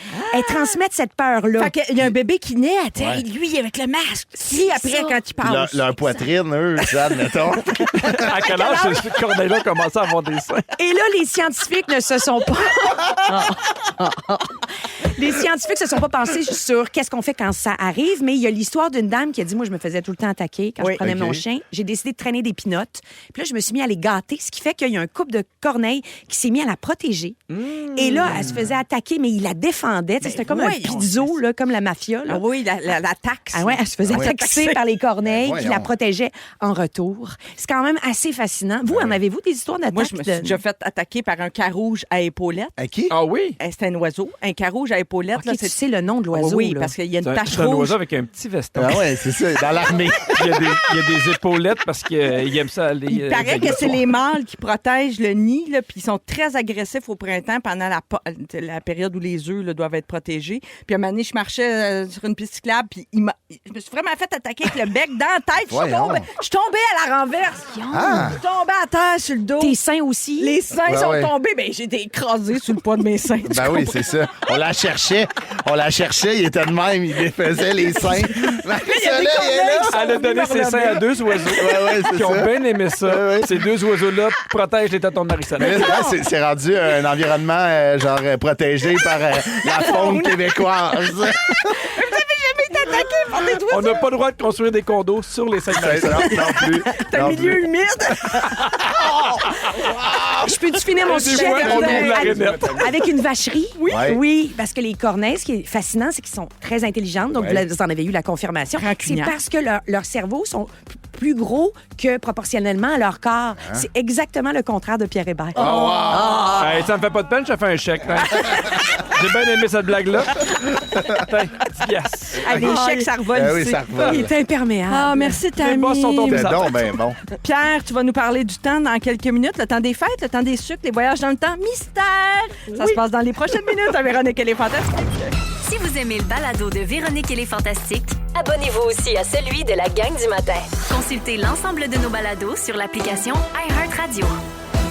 transmettent cette peur-là. Fait qu'il y a un bébé qui naît, lui, avec le masque. Crie après ça. quand il Puis parle. leur poitrine, eux, ça, admettons. À quel âge ce corneille-là commençait à avoir des seins? Et là, les scientifiques ne se sont pas... Les scientifiques se sont pas pensés sur qu'est-ce qu'on fait quand ça arrive, mais il y a l'histoire d'une dame qui a dit, moi, je me faisais tout le temps attaquer quand Oui. je prenais OK. mon chien. J'ai décidé de traîner des pinottes. Puis là, je me suis mis à les gâter, ce qui fait qu'il y a un couple de corneilles qui s'est mis à la protéger. Et là, elle se faisait attaquer, mais il la défendait. Tu sais, C'était comme un voyons, pizzo, là, comme la mafia. Là. Ah oui, la taxe. Ah ouais, elle se faisait ouais. taxer par les corneilles qui Voyons. la protégeaient en retour. C'est quand même assez fascinant. Vous, en avez-vous des histoires d'attaque? Moi, je me suis déjà fait attaquer par un carouge à épaulettes. À qui? Ah oui? C'était un oiseau. Un carouge à épaulettes. OK, là, tu sais le nom de l'oiseau. Oui, là. parce qu'il y a une tache C'est un rouge. oiseau avec un petit veston. Ah ouais, c'est ça, dans l'armée. Il y a des épaulettes parce qu'il aime ça aller. Il paraît que c'est les mâles qui protègent le nid, là, puis ils sont très agressifs au printemps pendant la période où les œufs là, doivent être protégés. Puis à un moment donné, je marchais sur une piste cyclable, puis je me suis vraiment fait attaquer avec le bec dans la tête. Voyons. Je suis tombée à la renverse. Ah. Je suis tombée à terre sur le dos. Tes seins aussi? Les seins Ouais, sont ouais. tombés. Ben, j'ai été écrasée sous le poids de mes seins. Tu Ben oui, comprends? c'est ça. On la cherchait, il était de même, il défaisait les seins. Marie-Soleil est là. Elle a donné ses seins à 2 oiseaux ouais, c'est qui ont ça. bien aimé ça. Ouais. Ces 2 oiseaux-là protègent les tétons de Mais Marie-Soleil. là, c'est rendu un environnement protégé par la faune québécoise. On n'a pas le droit de construire des condos sur les seins de Marie-Soleil. Non plus. C'est un non milieu plus. humide. Je peux-tu finir mon Des sujet fois, on ouvre la avec, rainette. avec une vacherie? Oui. Ouais. Oui, parce que les corneilles, ce qui est fascinant, c'est qu'ils sont très intelligentes. Donc, Ouais. vous en avez eu la confirmation. C'est Rancunières. parce que leurs cerveaux sont plus gros que proportionnellement à leur corps. C'est exactement le contraire de Pierre Hébert. Hey, ça me fait pas de peine, je te fais un chèque. Hein. J'ai bien aimé cette blague-là. Tiens, 10 piastres. Ah, les chèques, ça revole Ah oui, ici. ça revole. Il est imperméable. Ah, merci, Les boss sont Tammy. tombés. C'est donc ben bon. Pierre, tu vas nous parler du temps dans quelques minutes. Le temps des fêtes, le temps des sucres, les voyages dans le temps. Mystère! Ça se passe dans les prochaines minutes à Véronique et les Fantastiques. Si vous aimez le balado de Véronique et les Fantastiques, Abonnez-vous aussi à celui de la gang du matin. consultez l'ensemble de nos balados sur l'application iHeartRadio.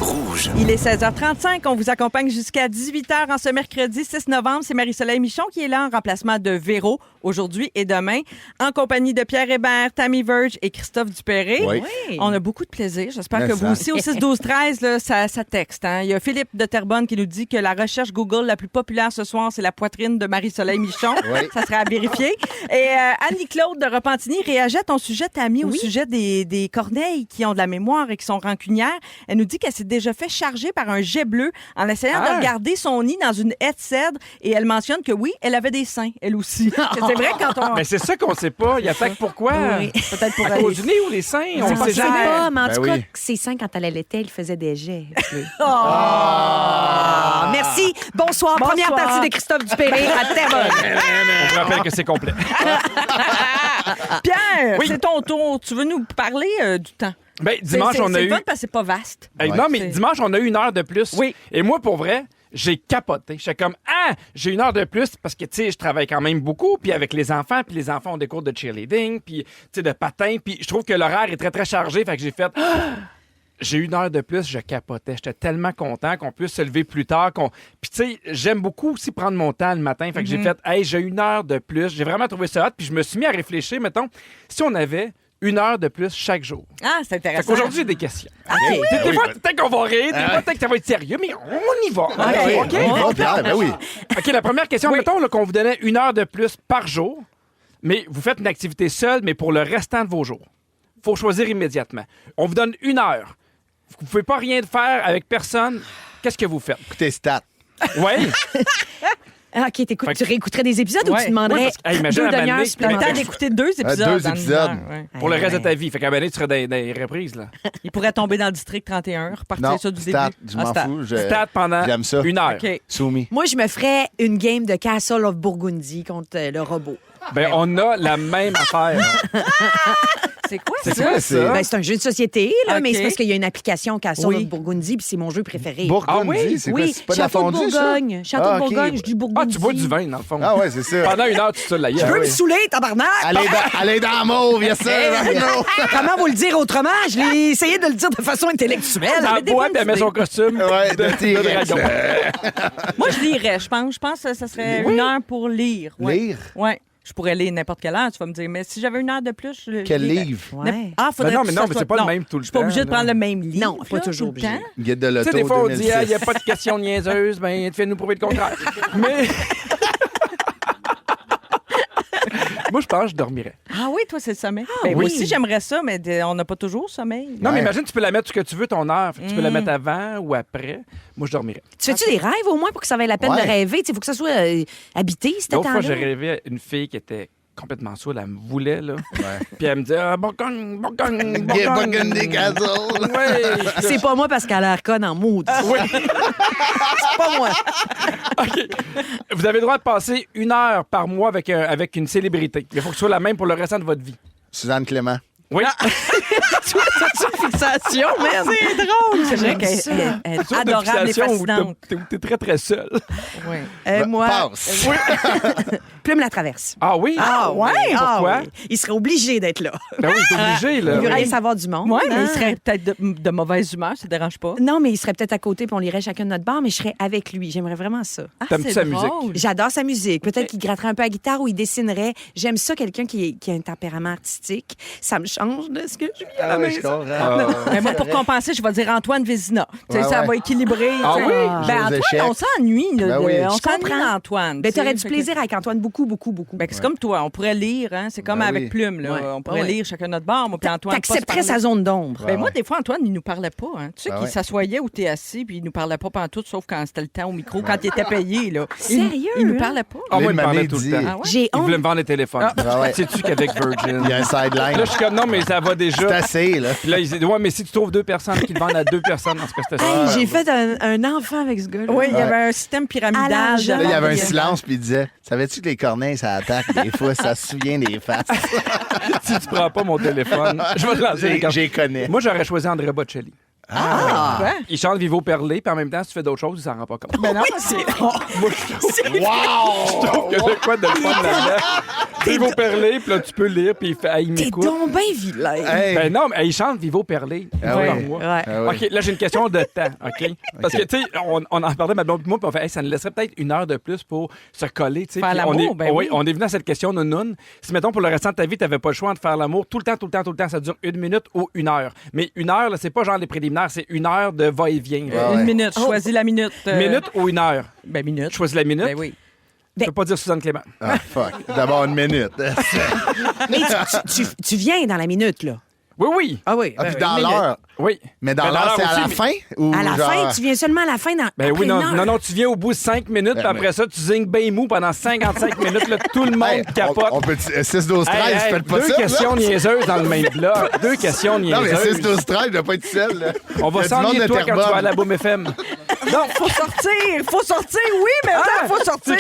Rouge. Il est 16h35. On vous accompagne jusqu'à 18h en ce mercredi 6 novembre. C'est Marie-Soleil Michon qui est là en remplacement de Véro aujourd'hui et demain, en compagnie de Pierre Hébert, Tammy Verge et Christophe Dupéré. Oui. On a beaucoup de plaisir. J'espère Mais que vous ça. aussi, au 6-12-13, là, ça texte. Hein? Il y a Philippe de Terrebonne qui nous dit que la recherche Google la plus populaire ce soir, c'est la poitrine de Marie-Soleil Michon. Oui. Ça serait à vérifier. Et Annie-Claude de Repentigny réagit à ton sujet, Tammy, au sujet des corneilles qui ont de la mémoire et qui sont rancunières. Elle nous dit qu'elle s'est déjà fait charger par un jet bleu en essayant de regarder son nid dans une haie de cèdre. Et elle mentionne que oui, elle avait des seins, elle aussi. C'est vrai quand on... Mais c'est ça qu'on sait pas. Il attaque pourquoi? Oui. Peut-être pour À cause du nez ou les seins? On On ne ne sait sait jamais. pas, mais en Ben tout cas, oui. ses seins, quand elle allaitait, il faisait des jets. Ah, merci. Bonsoir. Première partie de Christophe Dupéré à Terrebonne. On vous rappelle que c'est complet. Pierre, Oui. c'est ton tour. Tu veux nous parler du temps? Ben, dimanche, on a c'est eu... le fun parce que c'est pas vaste. Hey, Ouais. non, mais C'est- dimanche, on a eu 1 heure de plus. Oui. Et moi, pour vrai, j'ai capoté. J'étais comme, j'ai 1 heure de plus parce que, tu sais, je travaille quand même beaucoup, puis avec les enfants ont des cours de cheerleading, puis, tu sais, de patin, puis je trouve que l'horaire est très, très chargé, fait que j'ai fait... J'ai 1 heure de plus, je capotais. J'étais tellement content qu'on puisse se lever plus tard. Puis, tu sais, j'aime beaucoup aussi prendre mon temps le matin. Fait que j'ai fait, j'ai 1 heure de plus. J'ai vraiment trouvé ça hot. Puis, je me suis mis à réfléchir, mettons, si on avait 1 heure de plus chaque jour. Ah, c'est Fait intéressant. qu'aujourd'hui, j'ai des questions. OK. Des fois, peut-être qu'on va rire, des fois, peut-être que ça va être sérieux, mais on y va. Ah oui, OK? on y va, Pierre, ben oui. OK, la première question, mettons là, qu'on vous donnait 1 heure de plus par jour, mais vous faites une activité seule, mais pour le restant de vos jours. Faut choisir immédiatement. On vous donne 1 heure. Vous pouvez pas rien faire avec personne. Qu'est-ce que vous faites? Écoutez, stats. Oui? Ah, OK, t'écoutes, Fait que- tu réécouterais des épisodes ou Ouais. tu demanderais Oui, parce que, hey, imagine 2 à demi-heures Mané- Le supplémentaires? temps d'écouter 2 épisodes. 2 dans une épisodes. heure, ouais. Pour le reste de Ouais. ta vie. Fait qu'à un moment donné, tu serais dans les reprises. Là. Il pourrait tomber dans le district 31, repartir Non, ça du stats, début. je m'en stats. fous. Stat pendant J'aime ça. 1 heure. OK. Soumis. Moi, je me ferais une game de Castle of Burgundy contre le robot. Ben, on a la même affaire. C'est quoi C'est ça? quoi c'est- ça? Ben, c'est un jeu de société, là, OK. mais c'est parce qu'il y a une application Castle Oui. of Burgundy, puis c'est mon jeu préféré. Burgundy, Ah oui? c'est quoi? Oui, C'est pas de la Château de fondue, ça? Bourgogne. Château Ah, de OK. Bourgogne, je dis Burgundy. Ah, tu bois du vin, dans le fond. Ah ouais, c'est ça. Pendant 1 heure, tu te saoules la Je gueule. veux me oui. saouler, tabarnak! Allez dans la mauve, yes sir. Comment vous le dire autrement? Je l'ai essayé de le dire de façon intellectuelle. Elle J'avais des boit, bonnes puis elle met idées. son costume. Ouais, de de T-Rex. dragon. Moi, je lirais, je pense. Je pense que ça serait Oui. 1 heure pour lire. Ouais. Lire? Oui. Je pourrais lire n'importe quelle heure, tu vas me dire. Mais si j'avais 1 heure de plus, je Quel lirais. livre? Ouais. Ah, faudrait Mais non, que mais ça non, mais soit- c'est pas le non, même tout le Je suis pas temps, obligée de là. prendre le même livre. Non, pas là, toujours tout le obligé. temps. Guide de Tu l'auto sais, des fois, on dit, 2006. il n'y a pas de questions niaiseuses, ben, tu viens de nous prouver le contraire. Mais. Moi, je pense que je dormirais. Ah oui, toi, c'est le sommeil. Ben, oui. Moi aussi, j'aimerais ça, mais on n'a pas toujours sommeil. Non, mais Ouais. imagine, tu peux la mettre ce que tu veux, ton heure. Fait que tu peux la mettre avant ou après. Moi, je dormirais. Tu fais-tu des rêves au moins pour que ça vaille la peine Ouais. de rêver? Il faut que ça soit habité, cet L'autre fois, temps-là. j'ai rêvé à une fille qui était complètement saoule. Elle me voulait, là. Ouais. Puis elle me dit, Bourgogne, Bourgogne, Get Bourgogne. Burgundy Castle. Oui. C'est pas moi parce qu'elle a l'air conne en mood. Oui. C'est pas moi. OK. Vous avez le droit de passer 1 heure par mois avec une célébrité. Il faut que ce soit la même pour le restant de votre vie. Suzanne Clément. Oui. Fixation, man. C'est drôle. C'est vrai J'aime qu'elle ça. elle est Une sorte de adorable et fixation où fascinante. t'es très, très seul. Oui. Moi, Passe. Plume la traverse. Ah oui? Pourquoi? Pourquoi? Il serait obligé d'être là. Ben oui, t'es obligé, là. Il veut Oui. rien savoir du monde. Oui, mais hein. il serait peut-être de mauvaise humeur, ça ne dérange pas. Non, mais il serait peut-être à côté puis on lirait chacun de notre bar, mais je serais avec lui. J'aimerais vraiment ça. Ah, T'aimes-tu c'est sa musique? drôle. J'adore sa musique. Peut-être qu'il gratterait un peu à la guitare ou il dessinerait. J'aime ça, quelqu'un qui a un tempérament artistique. Ça me change de ce que je vis à la Ah oui, maison. je comprends. Mais moi, pour compenser, je vais dire Antoine Vézina. Tu sais, Ouais, ça ouais. va équilibrer. Ah tu sais. oui? Ben, Jeux Antoine, d'échecs. on s'ennuie. là, Ben de- oui. On Je s'ennuie comprends. d'Antoine. Ben, tu sais. t'aurais du Fait que- plaisir avec Antoine, beaucoup, beaucoup, beaucoup. Ben, c'est comme toi, on pourrait lire, hein? C'est comme Ben avec oui. Plume, là. Ouais. On pourrait Ouais. lire chacun notre bar, moi puis Antoine. pas se T'accepterais parler. sa zone d'ombre. Ben, Ouais, moi, ouais. des fois, Antoine, il nous parlait pas. Hein. Tu sais Ben qu'il ouais. s'assoyait où t'es assis, puis il nous parlait pas pantoute, sauf quand c'était le temps au micro, quand il était payé. Là. Sérieux, Il nous hein? parlait pas. Ah, moi, il me parlait Mané tout le dit- temps. Ah ouais? J'ai Il voulait honte. me vendre des téléphones. Ah ouais. Sais-tu qu'avec Virgin? Il y a un sideline. Là, je suis comme, non, mais ça va C'est déjà. assez, là. Puis là, il dit, ouais, mais si tu trouves 2 personnes qui le vendent à 2 personnes, en tout cas, c'était Hey, ça. j'ai fait un enfant avec ce gars-là. Oui, il y avait un système À pyramidal. l'âge. Là, il y avait un de- silence, puis il disait savais-tu que les corneilles, ça attaque des fois, ça se souvient des faces. Si tu prends pas mon téléphone, je vais te lancer les cartes. J'ai connais. Moi, j'aurais choisi André Bocelli. Quoi? Il chante Vivo Perlé, puis en même temps, si tu fais d'autres choses, il s'en rend pas compte. Ben non, c'est... Wow! Je trouve qu'il y a de quoi de le fun là-dedans. Vivo Perlé, puis là, tu peux lire, puis il fait, il T'es m'écoute. donc bien vilain. Hey. Ben non, mais il chante Vivo Perlé. Ah Par oui. mois. Ouais. Ah oui. OK, là, j'ai une question de temps, OK? Parce que, tu sais, on en parlait, ma blonde et moi, puis on fait, hey, ça nous laisserait peut-être 1 heure de plus pour se coller, tu sais. Faire Puis l'amour, on est, ben oui. on est venu à cette question de nounoun. Si, mettons, pour le restant de ta vie, tu n'avais pas le choix de faire l'amour tout le temps, ça dure 1 minute ou 1 heure. Mais 1 heure, là, c'est pas genre les préliminaires, c'est 1 heure de va-et-vient. Ah ouais. Une minute, choisis la minute. Minute ou 1 heure? Ben, minute. Je choisis la minute. Ben oui. Je peux pas dire Suzanne Clément. Ah, fuck. D'abord 1 minute. Mais tu viens dans la minute, là. Oui, oui. Ah oui. Ah, puis dans l'heure. Oui. Mais dans Ben, l'heure, c'est à la aussi, fin? Ou À la genre... fin, tu viens seulement à la fin dans. Ben après oui, non, une heure. non, tu viens au bout de 5 minutes, puis après ça, tu zignes ben mou pendant 55 minutes, là, tout le monde Hey, capote. on peut 6, 12, 13, Hey, hey, faites pas 2 ça. questions là. niaiseuses dans le même bloc. 2 questions Non, mais niaiseuses. 6, 12, 13, je dois pas être seul. Là. On va Il y a du monde s'ennuyer de toi quand tu Terrebonne. vas à la Boom FM. Non, faut sortir, oui, mais attends, faut sortir.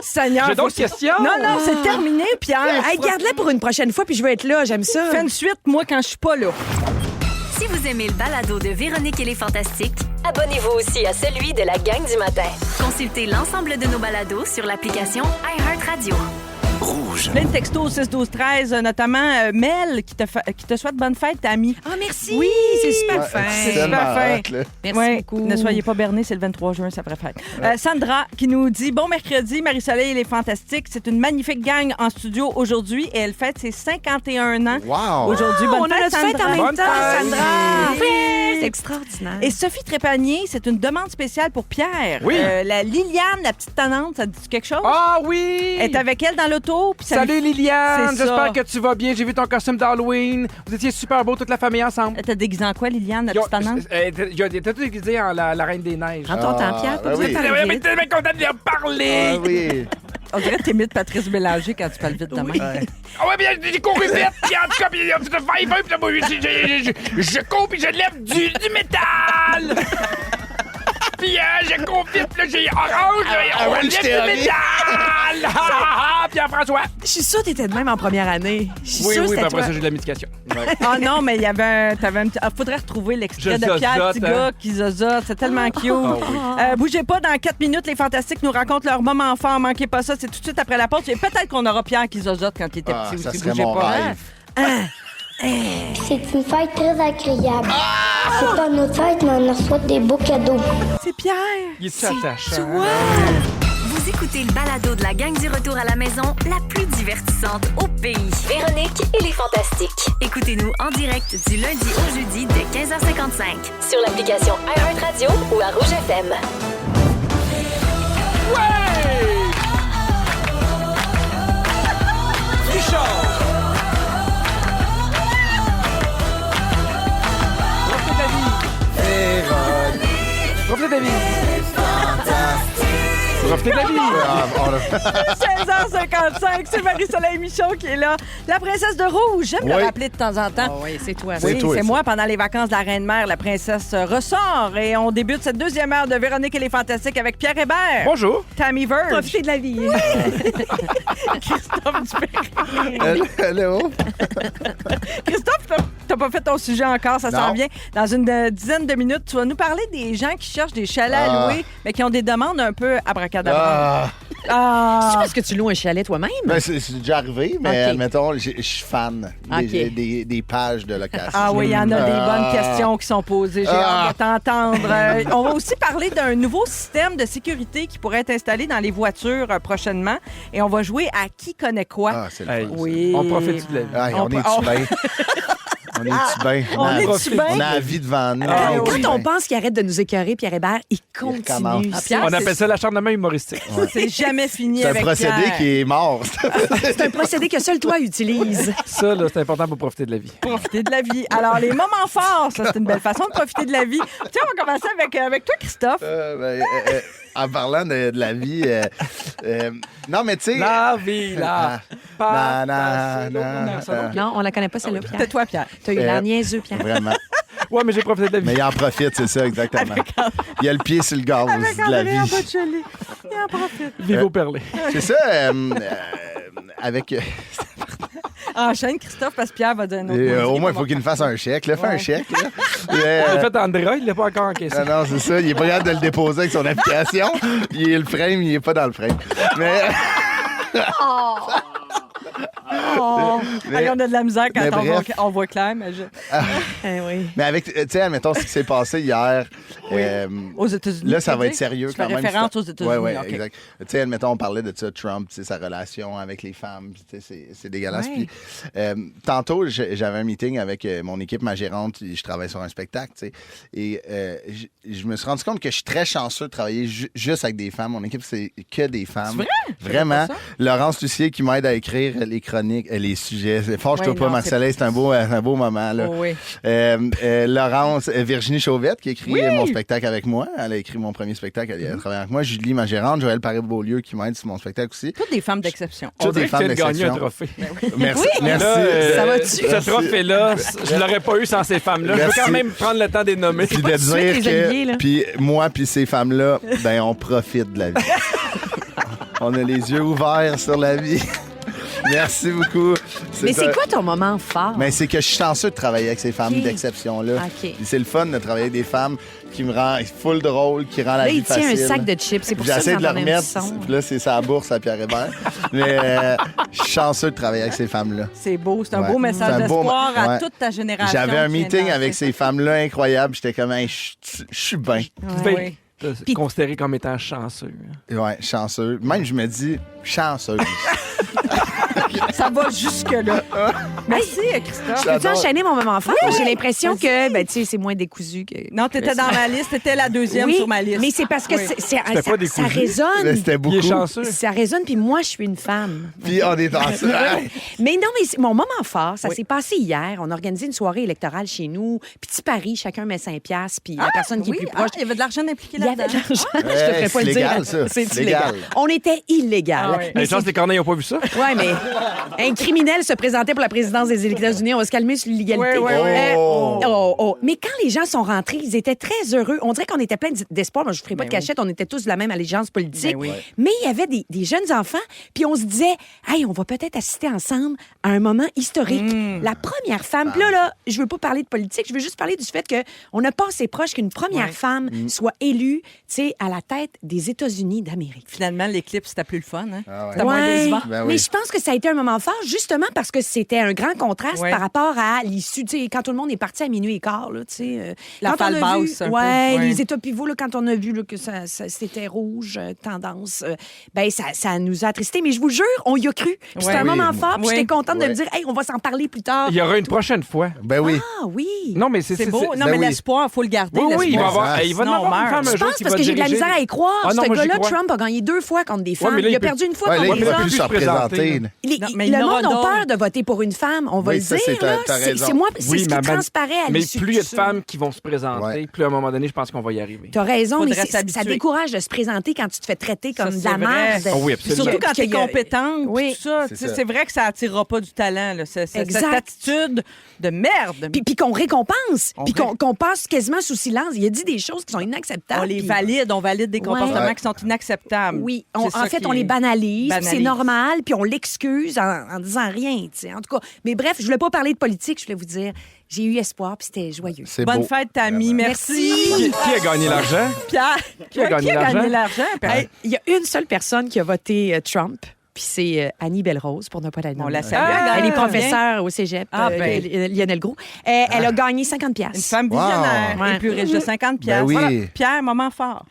Seigneur, J'ai faut d'autres questions. Non, c'est terminé, Pierre. Hey, garde-la pour une prochaine fois, puis je veux être là. J'aime ça. Fais une suite, moi, quand je suis pas là. Si vous aimez le balado de Véronique et les Fantastiques, Abonnez-vous aussi à celui de la gang du matin. consultez l'ensemble de nos balados sur l'application iHeartRadio. Plein de textos 6, 12, 13, notamment Mel qui te souhaite bonne fête, Tammy. Ah, merci. Oui, c'est super Ouais, fin. C'est tellement super fin. hot, là. Merci Ouais, beaucoup. ne soyez pas bernés, c'est le 23 juin, ça préfère. Sandra qui nous dit bon mercredi, Marie-Soleil, elle est fantastique. C'est une magnifique gang en studio aujourd'hui et elle fête ses 51 ans. Wow! Aujourd'hui, On bonne a fête, notre fête en Sandra. même temps, fête. Sandra. Oui. C'est extraordinaire. Et Sophie Trépanier, c'est une demande spéciale pour Pierre. Oui. La Liliane, la petite tannante, ça te dit quelque chose? Ah oui! Elle est avec elle dans l'auto. puis ça Salut lui- Liliane, C'est ça. j'espère que tu vas bien. J'ai vu ton costume d'Halloween. Vous étiez super beau, toute la famille ensemble. Elle t'a déguisé en quoi, Liliane, la Ils ont- petite tannante? ils étaient tous déguisés en la Reine des Neiges. Prends ton temps, Pierre. Pas ben besoin de oui. parler Ouais, mais vite. tellement content de leur parler. Ah oui. On dirait que t'imites Patrice Bélanger quand tu parles vite de même. Ah ouais, mais j'ai couru vite, puis en tout cas, puis il y a fait un puis là, moi, je cours, puis je lève du métal! Puis je cours vite, puis là, j'ai orange, on Orange lève Theory. du métal! Pierre-François! Je suis sûre que t'étais de même en première année. Je suis Oui, sûre oui, que puis c'était après toi. ça, j'ai de la médication. Ah non, mais il y avait t'avais un petit... faudrait retrouver l'extrait Je de Pierre zozote, Tiga hein. qui zozote. C'est tellement cute. oui. Bougez pas, dans 4 minutes, les Fantastiques nous racontent leur moment fort. Manquez pas ça, c'est tout de suite après la pause. Et peut-être qu'on aura Pierre qui zozote quand il était Ah, petit ça aussi. serait Bougez mon pas. rêve. C'est une fête très agréable. C'est pas notre fête, mais on reçoit des beaux cadeaux. C'est Pierre. Il est attachant. Vous écoutez le balado de la gang du retour à la maison, la plus divertissante au pays. Véronique et les Fantastiques. Écoutez-nous en direct du lundi au jeudi dès 15h55. Sur l'application iHeartRadio ou à Rouge FM. Profitez de la vie. Profitez de la vie. Ah, on a- 16h55, c'est Marie-Soleil Michon qui est là. La princesse de rouge, j'aime le Oui. rappeler de temps en temps. Ah oui, c'est toi. C'est Oui, toi, c'est ça. moi. Pendant les vacances de la Reine-Mère, la princesse ressort. Et on débute cette deuxième heure de Véronique et les Fantastiques avec Pierre Hébert, Bonjour. Tammy Verge, Profitez de la vie. Christophe Dupéry. Hello. Christophe, t'as pas fait ton sujet encore, ça s'en Non. vient. Dans une dizaine de minutes, tu vas nous parler des gens qui cherchent des chalets à louer, mais qui ont des demandes un peu abracadabra. Ah, C'est Ah! parce que tu loues un chalet toi-même? ben, c'est déjà arrivé, mais Ok. admettons, je suis fan des, Ok. des pages de location. Ah oui, il y en a des Ah. bonnes questions qui sont posées. J'ai Ah. hâte de t'entendre. On va aussi parler d'un nouveau système de sécurité qui pourrait être installé dans les voitures prochainement. Et on va jouer à qui connaît quoi. Ah, c'est le Hey, fun. Oui. On profite de la vie. Ah, on est-tu on- bien? On est-tu bien? On a- est-tu bien? On a la vie devant nous. Ah, On est oui. Quand on bien. pense qu'il arrête de nous écœurer, Pierre Hébert, il recommence. continue. Ah, Pierre, On c'est- appelle ça l'acharnement humoristique. C'est jamais fini C'est un avec procédé Pierre. qui est mort. C'est un procédé que seul toi utilises. Ça, là, c'est important pour profiter de la vie. Profiter de la vie. Alors, les moments forts, ça, c'est une belle façon de profiter de la vie. Tiens, on va commencer avec toi, Christophe. En parlant de la vie, non, mais tu sais. La vie, là. Na, na, na, na. Non, on la connaît pas, celle-là, Pierre. C'est toi, Pierre. T'as eu l'air niaiseux, Pierre. Vraiment. Ouais, mais j'ai profité de la Mais vie. il en profite, c'est ça, exactement. Il a le pied sur le gaz Avec de la André vie. Bocelli. Il en profite. Vivo Perlé. C'est ça, avec. Enchaîne, Christophe, parce que Pierre va donner un autre. Et, mot. au moins, il faut qu'il nous fasse un chèque. Là, fais un chèque. Là. Il a fait Android, il l'a pas encore encaissé. Non, c'est ça. Il est pas capable de le déposer avec son application. Le frame, il est pas dans le frame. Mais... Allez, on a de la misère quand bref. on voit clair, mais oui. Mais avec, tu sais, admettons ce qui s'est passé hier. aux États-Unis. Là, ça tu va veux être dire? sérieux Tu quand fais même. référence aux États-Unis. Oui, OK. exact. Tu sais, admettons, on parlait de ça, Trump, tu sais, sa relation avec les femmes. Puis, tu sais, c'est dégueulasse. Ouais. Puis, tantôt, j'avais un meeting avec mon équipe, ma gérante. Je travaille sur un spectacle, tu sais. Et je me suis rendu compte que je suis très chanceux de travailler juste avec des femmes. Mon équipe, c'est que des femmes. C'est vrai? Vraiment. Je savais Laurence Lucier qui m'aide à écrire les chroniques, les sujets. Fâche-toi Ouais, pas, non, Marcellin, c'est un beau moment. Là. Oh, oui. Laurence, Virginie Chauvette qui écrit mon spectacle avec moi. Elle a écrit mon premier spectacle, elle a travaillé avec moi. Julie, ma gérante, Joël Paré-Beaulieu qui m'aide sur mon spectacle aussi. Toutes des femmes d'exception. On Toutes dirait des que tu femmes viens de gagner un d'exception. trophée. Merci. Merci. Là, Ça va-tu? Ce trophée-là, je l'aurais pas eu sans ces femmes-là. Je veux Merci. quand même prendre le temps de les nommer. Puis de tout de suite, les Olivier, là. dire que puis moi puis ces femmes-là, ben on profite de la vie. On a les yeux ouverts sur la vie. Merci beaucoup. Mais c'est quoi ton moment fort? Mais c'est que je suis chanceux de travailler avec ces femmes Ok. d'exception-là. Ok. Puis c'est le fun de travailler avec des femmes qui me rend full drôle, qui rend la Là, vie il tient facile. un sac de chips. C'est pour ça que J'essaie de le j'entendais un remettre. petit son. Puis là, c'est sa bourse à Pierre Hébert. Mais je suis chanceux de travailler avec ces femmes-là. C'est beau. C'est un Ouais. beau message C'est un beau d'espoir à ouais. toute ta génération. J'avais un qui vient meeting de avec lancer. ces femmes-là incroyables. J'étais comme, hey, je suis bien. Ouais, oui. C'est considéré comme étant chanceux. Ouais, chanceux. Même, je me dis, chanceux. Ça va jusque-là. Merci, Christophe. Peux-tu J'adore. enchaîner mon moment fort? J'ai l'impression que, ben, tu sais, c'est moins décousu que. Non, t'étais dans ma liste. T'étais la deuxième Oui, sur ma liste. mais c'est parce que Oui. ça pas ça décousu. Mais résonne. c'était Il beaucoup. est chanceux. Ça résonne, puis moi, je suis une femme. Puis on est dans ça. Mais non, mais mon moment fort, ça s'est passé hier. On a organisé une soirée électorale chez nous. Petit pari, chacun met 5 $, puis la personne qui Oui, est plus proche. il y avait de l'argent impliqué Il y avait là-dedans. de l'argent. Je te Ouais, ferais pas c'est le dire. légal, ça. C'est C'est illégal. légal. On était illégal. Ah oui. Mais Les chances des corneilles n'ont pas vu ça. ouais, mais un criminel se présentait pour la présidence des États-Unis. On va se calmer sur l'illégalité. Oui, oui, oui. Mais quand les gens sont rentrés, ils étaient très heureux. On dirait qu'on était plein d'espoir. Moi, je ne ferai pas de cachette. On était tous de la même allégeance politique. Ben oui. Mais il y avait des jeunes enfants. Puis on se disait, hey, on va peut-être assister ensemble à un moment historique. La première femme. Puis là, je veux pas parler de politique. Je veux juste parler du fait qu'on n'a pas assez proche qu'une première femme soit élue, tu sais, à la tête des États-Unis d'Amérique. Finalement, l'éclipse, c'était plus le fun. Hein? Ah ouais. C'était moins Ouais, décevant. Ben oui. mais je pense que ça a été un moment fort, justement parce que c'était un grand contraste Ouais. par rapport à l'issue. Tu sais, quand tout le monde est parti à minuit et quart, là, tu sais. La quand on a falle vu, basse, un peu. ouais, Ouais. les états pivots, là, quand on a vu là, que c'était rouge, tendance, ben ça nous a attristés. Mais je vous jure, on y a cru. Puis c'était un Oui. moment fort. Puis Oui. j'étais contente de Ouais. me dire, hey, on va s'en parler plus tard. Il y aura une prochaine fois. Ben oui. Ah oui. Non, mais C'est beau. Non, ben mais oui. l'espoir, il faut le garder. Oui, oui, il va l'espoir. avoir, il va en Non, avoir une meurt. femme un Je jour pense qui parce va que j'ai de la diriger. misère à y croire. Ah non, Ce moi, j'y gars-là, crois. Trump, a gagné 2 fois contre des femmes. mais là, il il a peut- perdu une fois Ouais, là, contre il des peut hommes. plus se représenter. là. Non, mais il le l'aura monde a d'autres. peur de voter pour une femme. On va Oui, le ça, dire. c'est- là. t'as raison. C'est moi, c'est Oui, ce qui mais transparaît à Mais l'issue plus il y a de ça. femmes qui vont se présenter, Ouais. plus à un moment donné, je pense qu'on va y arriver. T'as raison, mais Faudrait ça s'habituer. décourage de se présenter quand tu te fais traiter comme Ça, de la c'est vrai. merde. Ah oui, Puis absolument. surtout quand Qu'il tu es y a- compétente, Oui. tout ça, C'est tu sais, ça. c'est vrai que ça attirera pas du talent, là, cette Exact. attitude de merde. Puis qu'on récompense, puis On qu'on passe quasiment sous silence. Il a dit des choses qui sont inacceptables. on les puis- valide, on valide des comportements Ouais. qui sont inacceptables. Oui, C'est en ça fait, qui on les est- banalise, puis c'est banalise. normal, puis on l'excuse en disant rien, tu sais. En tout cas, mais bref, je voulais pas parler de politique, je voulais vous dire, j'ai eu espoir, puis c'était joyeux. C'est Bonne beau. fête, Tammy. Merci. Qui a gagné l'argent? Pierre, Qui a gagné l'argent? l'argent? Hey, il y a une seule personne qui a voté Trump, puis c'est Annie Belle-Rose, pour ne pas la nommer. On la salue. Ah, Elle est bien. professeure au cégep, Ah, ben. Lionel Gros. Elle a gagné 50 Une piastres. femme visionnaire Wow. et plus riche de 50 Ben oui. Voilà. Pierre, moment fort.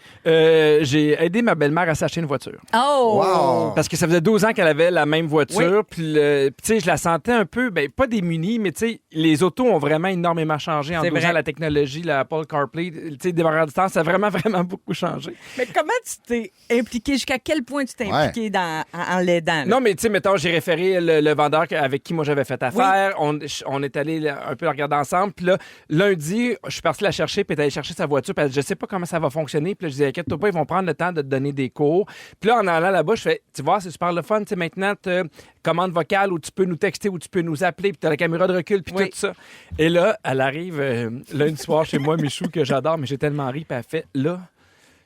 J'ai aidé ma belle-mère à s'acheter une voiture. Oh! Wow. Parce que ça faisait 12 ans qu'elle avait la même voiture. Puis, tu sais, je la sentais un peu, ben, pas démunie, mais tu sais, les autos ont vraiment énormément changé en C'est 12 vrai. ans. La technologie, la Apple CarPlay, tu sais, démarrage à distance, ça a vraiment, vraiment beaucoup changé. Mais comment tu t'es impliqué? Jusqu'à quel point tu t'es Ouais. impliqué en l'aidant? là? Non, mais tu sais, mettons, j'ai référé le vendeur avec qui moi j'avais fait affaire. On est allé un peu la regarder ensemble. Puis là, lundi, je suis parti la chercher, puis elle est allée chercher sa voiture. Puis elle dit, je sais pas comment ça va fonctionner. Puis là, je disais, inquiète-toi pas, ils vont prendre le temps de te donner des cours. Puis là, en allant là-bas, je fais, tu vois, c'est super le fun. Tu sais, maintenant, tu as commande vocale où tu peux nous texter, où tu peux nous appeler, puis tu as la caméra de recul, puis Oui. tout ça. Et là, elle arrive lundi soir chez moi, Michou, que j'adore, mais j'ai tellement ri, puis elle fait, là,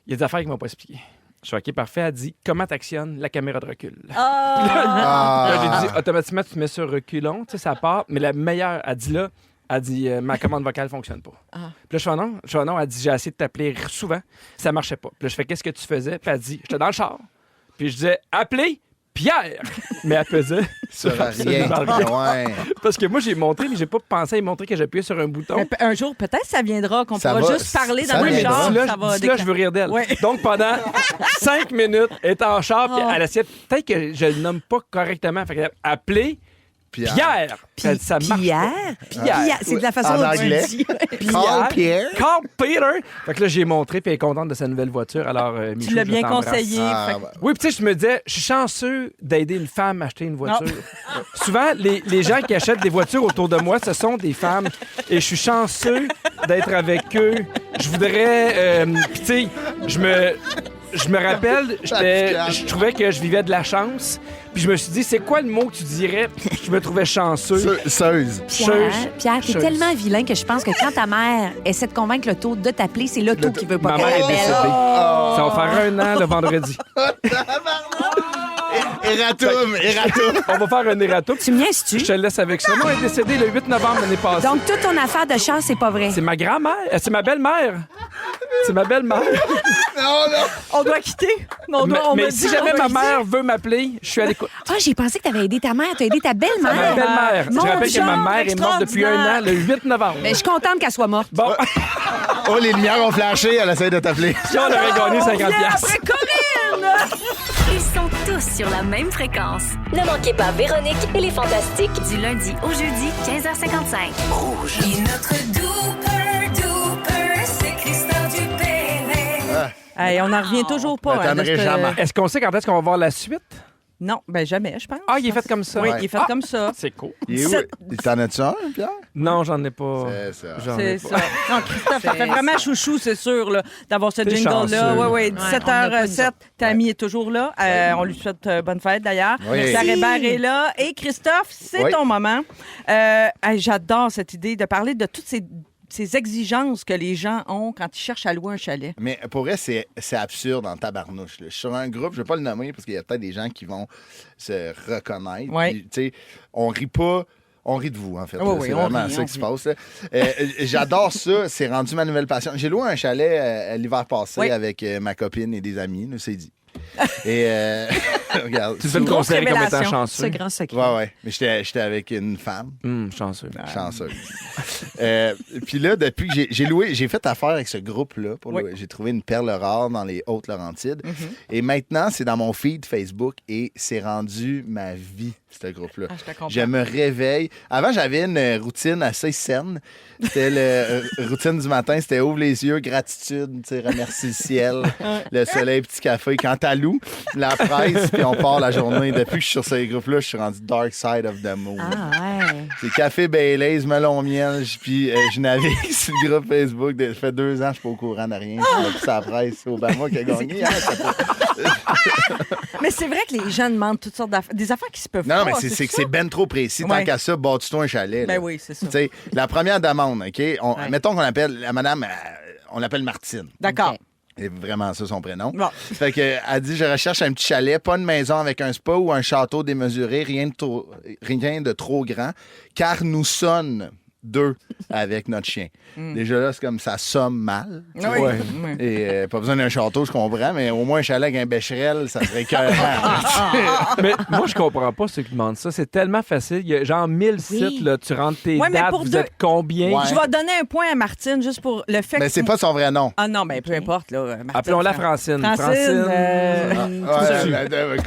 il y a des affaires qu'il m'a pas expliquées. Je suis OK, parfait. Elle dit, comment t'actionnes la caméra de recul? Ah! Là, j'ai dit, automatiquement, tu te mets sur reculon, tu sais, ça part. Mais la meilleure, elle dit, ma commande vocale fonctionne pas. Puis là, je fais non. Elle dit, j'ai essayé de t'appeler souvent. Ça marchait pas. Puis là, je fais, qu'est-ce que tu faisais? Puis elle dit, j'étais dans le char. Puis je disais, appelez Pierre! Mais elle faisait Ça va rien. absolument rien. Ouais. Parce que moi, j'ai montré, mais j'ai pas pensé à montrer que j'appuyais sur un bouton. Mais un jour, peut-être, ça viendra, qu'on Ça pourra va, juste parler ça dans le viendra. char. Là, Ça va je veux rire d'elle. Ouais. Donc, pendant 5 minutes, elle est en char, puis Oh. elle essayait, peut-être que je le nomme pas correctement. Fait qu'elle a appelé Pierre. Puis elle dit, ça marche Pierre? pas. Pierre. C'est de la façon En dont anglais. tu dis. Call Pierre. Carl Peter. Fait que là, j'ai montré, puis elle est contente de sa nouvelle voiture. Alors, Michou, Tu l'as je bien t'embrasse. conseillé. Ah, fait que- ouais. Oui, puis tu sais, je me disais, je suis chanceux d'aider une femme à acheter une voiture. Souvent, les gens qui achètent des voitures autour de moi, ce sont des femmes. Et je suis chanceux d'être avec eux. Je voudrais... puis tu sais, je me rappelle, je trouvais que je vivais de la chance. Puis je me suis dit, c'est quoi le mot que tu dirais? Je me trouvais chanceux. Seuse. Pierre, t'es Cheuse. tellement vilain que je pense que quand ta mère essaie de convaincre l'auto de t'appeler, c'est l'auto qui veut pas Ma mère est qu'elle décédée. appelle. Ça va faire 1 an le vendredi. Erratum. On va faire un erratum. Tu me niaises-tu? Je te laisse avec ça. Moi, elle est décédée le 8 novembre l'année passée. Donc, toute ton affaire de char, c'est pas vrai. C'est ma grand-mère. C'est ma belle-mère. C'est ma belle-mère. On doit quitter. On Mais, doit, on mais me si dit, jamais on doit ma quitter. mère veut m'appeler, je suis à l'écoute. Ah, j'ai pensé que t'avais aidé ta mère. T'as aidé ta Ma belle-mère. belle-mère. Mon Je rappelle que ma genre mère est morte depuis 1 an, le 8 novembre. Mais je suis contente qu'elle soit morte. Bon, Oh, les lumières ont flashé. Elle essaie de t'appeler. si on aurait gagné 50 Viens piastres. après Corinne! Ils sont tous sur la même fréquence. Ne manquez pas Véronique et les Fantastiques. Du lundi au jeudi, 15h55. Et notre duper, c'est Christophe Dupéret. Hey, on n'en revient toujours pas. Je t'aimerais de ce- jamais. Est-ce qu'on sait quand est-ce qu'on va voir la suite? Non, ben jamais, je pense. Ah, il est fait comme ça. Oui, Ouais. il est fait comme ça. C'est cool. Il est où? T'en as-tu un, Pierre? Non, j'en ai pas. C'est ça. J'en ai C'est pas. ça. Non, Christophe, ça fait vraiment chouchou, c'est sûr, là, d'avoir ce T'es jingle-là. chanceux. Oui, oui, on n'a pas, nous 17h07. Tammy est toujours là. On lui souhaite bonne fête, d'ailleurs. Oui. Sarah Hébert est là. Et Christophe, c'est Oui. ton moment. J'adore cette idée de parler de toutes ces exigences que les gens ont quand ils cherchent à louer un chalet. Mais pour vrai, c'est absurde en tabarnouche. Là. Je suis sur un groupe, je ne vais pas le nommer parce qu'il y a peut-être des gens qui vont se reconnaître. Ouais. Puis, tu sais, on rit pas. On rit de vous, en fait. Oui, là. oui, C'est on vraiment rit, ça on qui se rit. passe. Là. J'adore ça. C'est rendu ma nouvelle passion. J'ai loué un chalet l'hiver passé Oui. avec ma copine et des amis. là, c'est dit. Et regarde. Tu te fais une le grosse considérer comme étant révélation. chanceux. Ce grand secret. Ouais, ouais. Mais j'étais avec une femme. Chanceux. Chanceux. Puis là, depuis que j'ai fait affaire avec ce groupe-là. Oui. J'ai trouvé une perle rare dans les Hautes-Laurentides. Et maintenant, c'est dans mon feed Facebook et c'est rendu ma vie, ce groupe-là. Ah, je te comprends. Je me réveille. Avant, j'avais une routine assez saine. C'était la routine du matin, c'était ouvre les yeux, gratitude, tu sais, remercie le ciel, le soleil, petit café. Quand t'as loup, la presse, puis on part la journée. Depuis que je suis sur ces groupes-là, je suis rendu Dark Side of the Moon. Ah, ouais. C'est café Baileys, melon miel, puis je navigue sur le groupe Facebook. Ça fait 2 ans que je suis pas au courant de rien. Je suis la presse, c'est Obama qui a gagné. Hein, ça peut- Mais c'est vrai que les gens demandent toutes sortes d'affaires. Des affaires qui se peuvent Non, pas. mais c'est que ça? c'est ben trop précis. Tant Ouais. qu'à ça, bâtis-toi un chalet. Ben là. oui, c'est ça. Tu sais, la première demande, OK? Ouais. Mettons qu'on appelle la madame, on l'appelle Martine. D'accord. OK. C'est vraiment ça son prénom. Bon. Fait que, elle dit, je recherche un petit chalet, pas une maison avec un spa ou un château démesuré, rien de trop grand, car nous sommes 2 avec notre chien. Déjà là, c'est comme ça somme mal. tu sais. Oui. Ouais. Oui. Et pas besoin d'un château, je comprends, mais au moins un chalet avec un bécherel, ça serait écœurant. Mais moi, je comprends pas ceux qui demandent ça. C'est tellement facile. Il y a genre 1000 sites, là. Tu rentres tes Ouais, mais dates, pour vous deux- êtes combien? Ouais. Je vais donner un point à Martine juste pour le fait Mais que... c'est pas son vrai nom. Ah non, mais peu importe, là. Martine, Appelons-la Francine. Francine,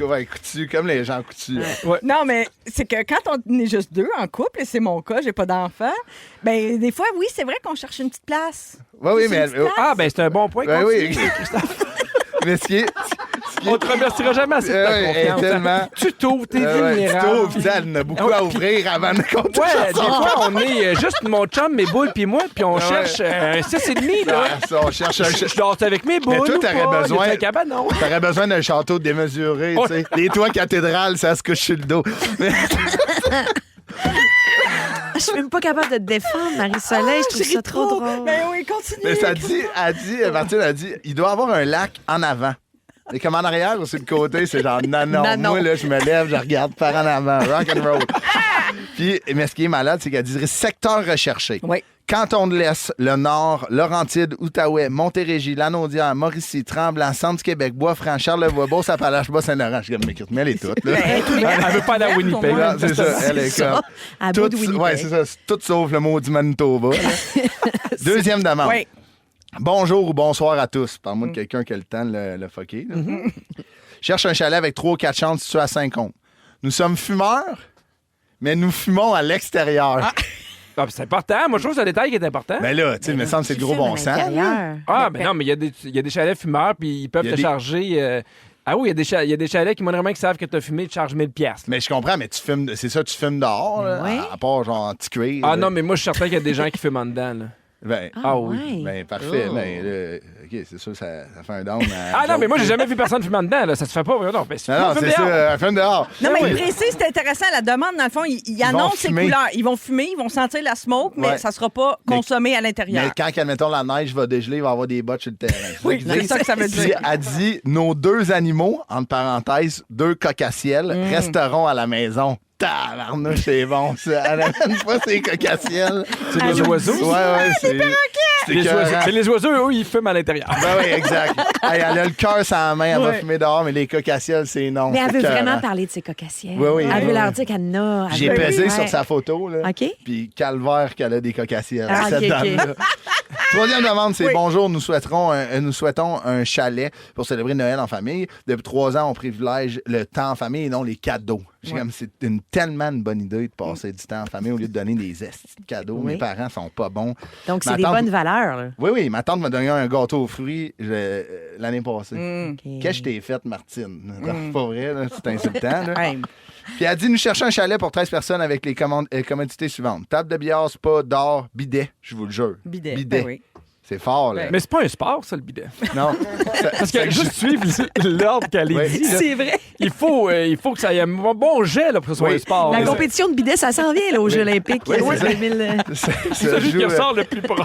Ouais, coutu, comme les gens coutus. Non, mais c'est que quand on est juste 2 en couple, et c'est mon cas, j'ai pas d'enfant, ben des fois, oui, c'est vrai qu'on cherche une petite place. Oui, oui, mais. une petite place. Ah, ben c'est un bon point. Ben oui. Continue. Mais ce qui est. On te remerciera jamais assez de ta Ouais, confiance. tellement. Tu t'ouvres, t'es Ouais, vulnérable. tu t'ouvres, putain, elle en a beaucoup à ouvrir avant de compter. Ouais, des fois, on est juste mon chum, mes boules, puis moi, puis on cherche un 6,5, là. Ça, on cherche un. Je dors avec mes boules. Mais toi, ou t'aurais pas? besoin- Y a-t-il un cabanon? T'aurais besoin d'un château démesuré, tu sais. Les toits cathédrales, ça se couche sur le dos. Mais- Je suis même pas capable de te défendre, Marie-Soleil. Je trouve ça trop drôle. Ben oui, continue. Mais ça dit, Martine a dit, il doit avoir un lac en avant. Et comme en arrière ou sur le côté, c'est genre non. Non. Moi, là, je me lève, je regarde par en avant. Rock and roll. Puis, mais ce qui est malade, c'est qu'elle dirait secteur recherché. Oui. Canton de l'Est, le Nord, Laurentides, Outaouais, Montérégie, Lanaudière, Mauricie, Tremblant, Centre-Québec, Bois-Franc, Charlevoix, Beauce-Appalaches, Bas-Saint-Laurent. Je regarde, mais elle est toute, là. Elle veut pas aller à Winnipeg. Non, c'est ça. Elle est comme. À bout de Winnipeg. Ouais, c'est ça. C'est tout sauf le mot du Manitoba. là. Deuxième demande. Oui. Bonjour ou bonsoir à tous. Parle-moi de quelqu'un qui a le temps de le fucker. là. Cherche un chalet avec 3 ou 4 chambres situées à Saint-Côme. Nous sommes fumeurs, mais nous fumons à l'extérieur. Ah, c'est important. Moi, je trouve que c'est un détail qui est important. Mais là, tu sais, il me semble que c'est le gros bon sens. là. Ah, mais non, mais il y a des chalets fumeurs, puis ils peuvent Il y a te charger. Ah oui, il y a des chalets qui, moindrement, qui savent que tu as fumé, ils te chargent 1000$. Mais je comprends, mais tu fumes, c'est ça, tu fumes dehors, là, Ouais. à part genre anti-cuir. Ah là. non, mais moi, je suis certain qu'il y a des gens qui fument en dedans. Là. Ben, Ah oui. ouais. ben, parfait. Ben, là, OK, c'est sûr, ça fait un down. Ah non, mais moi, j'ai jamais vu personne fumer en dedans. Là. Ça se fait pas. Non, ben, Non, c'est ça, un film dehors. Non, mais Oui. il précise, c'est intéressant, la demande, dans le fond, il annonce ses fumer. couleurs. Ils vont fumer, ils vont sentir la smoke, mais Ouais. ça sera pas consommé à l'intérieur. Mais quand, admettons, la neige va dégeler, il va y avoir des bottes sur le terrain. Oui, c'est ça que ça veut dire. Elle dit, nos 2 animaux, entre parenthèses, 2 cocassiels, resteront à la maison. Tabarnouche, c'est bon, ça. Elle amène pas ses cocassiels. C'est des oiseaux. Ouais, c'est... C'est Les oiseaux. écœurant. Mais les oiseaux, eux, ils fument à l'intérieur. Ben oui, exact. Hey, elle a le cœur sur la main, elle va Ouais. fumer dehors, mais les cocassiels, c'est non. Mais elle C'est veut écœurant. vraiment parler de ses cocassiels. Oui, oui, Elle oui, veut leur oui. dire qu'elle en a. J'ai Elle veut- pesé Ouais. sur sa photo, là. OK. Puis calvaire qu'elle a des cocassiels. Ah, cette ok, ok. dame-là. Troisième demande, c'est Oui. bonjour, nous souhaitons un chalet pour célébrer Noël en famille. Depuis 3 ans, on privilège le temps en famille et non les cadeaux. J'ai comme, c'est tellement une bonne idée de passer du temps en famille au lieu de donner des estis de cadeaux. Oui. Mes parents sont pas bons. Donc, c'est Ma des tante- bonnes valeurs. Là. Oui, ma tante m'a donné un gâteau aux fruits l'année passée. OK. Qu'est-ce que je t'ai fait, Martine? C'est pas vrai, là, c'est insultant. Là. Ouais. Puis elle dit nous chercher un chalet pour 13 personnes avec les commodités suivantes. Table de billard, spa, d'or, bidet, je vous le jure. Bidet. Ben oui. C'est fort, là. Mais c'est pas un sport, ça, le bidet. Non. Parce que juste suivre l'ordre qu'elle Oui. est dit, là, C'est vrai. il faut que ça y ait un bon jet là, pour que ce soit Oui. un sport. La là. compétition de bidet, ça s'en vient là, aux Jeux olympiques. Oui, c'est ça. 2000. C'est juste qui ressort le plus propre.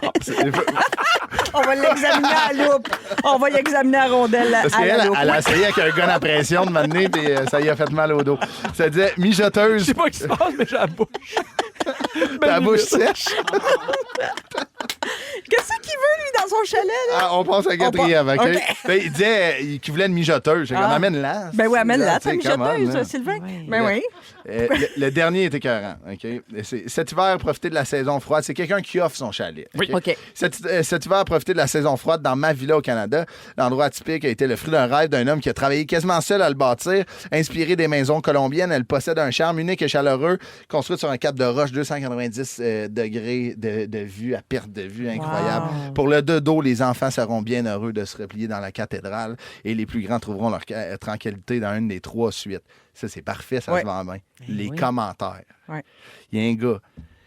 On va l'examiner à la loupe. On va l'examiner à rondelle Parce à qu'elle, la loupe. elle a essayé avec un gun à pression de m'amener, puis ça y a fait mal au dos. Ça disait mijoteuse, Je sais pas ce qui se passe, mais j'ai la bouche. ta bouche sèche. Qu'est-ce qu'il veut, lui, dans son chalet, là? Ah, on passe à quatrième, OK? OK. Ben, il disait qu'il voulait une mijoteuse. J'ai comme, Ah. amène-la. Ben oui, amène-la, ta Tu sais, come on, mijoteuse, là. Sylvain. Ouais. Ben oui. Le dernier est écœurant, OK? Cet hiver, profiter de la saison froide. C'est quelqu'un qui offre son chalet. Oui. OK. Cet hiver, profiter de la saison froide dans ma villa au Canada. L'endroit atypique a été le fruit d'un rêve d'un homme qui a travaillé quasiment seul à le bâtir. Inspiré des maisons colombiennes, elle possède un charme unique et chaleureux, construite sur un cap de roche 290 degrés de vue, à perte de vue, incroyable. Wow. Pour le dodo, les enfants seront bien heureux de se replier dans la cathédrale et les plus grands trouveront leur tranquillité dans une des 3 suites. Ça, c'est parfait, ça Ouais. se vend bien. Les oui. commentaires. Ouais. Il y a un gars,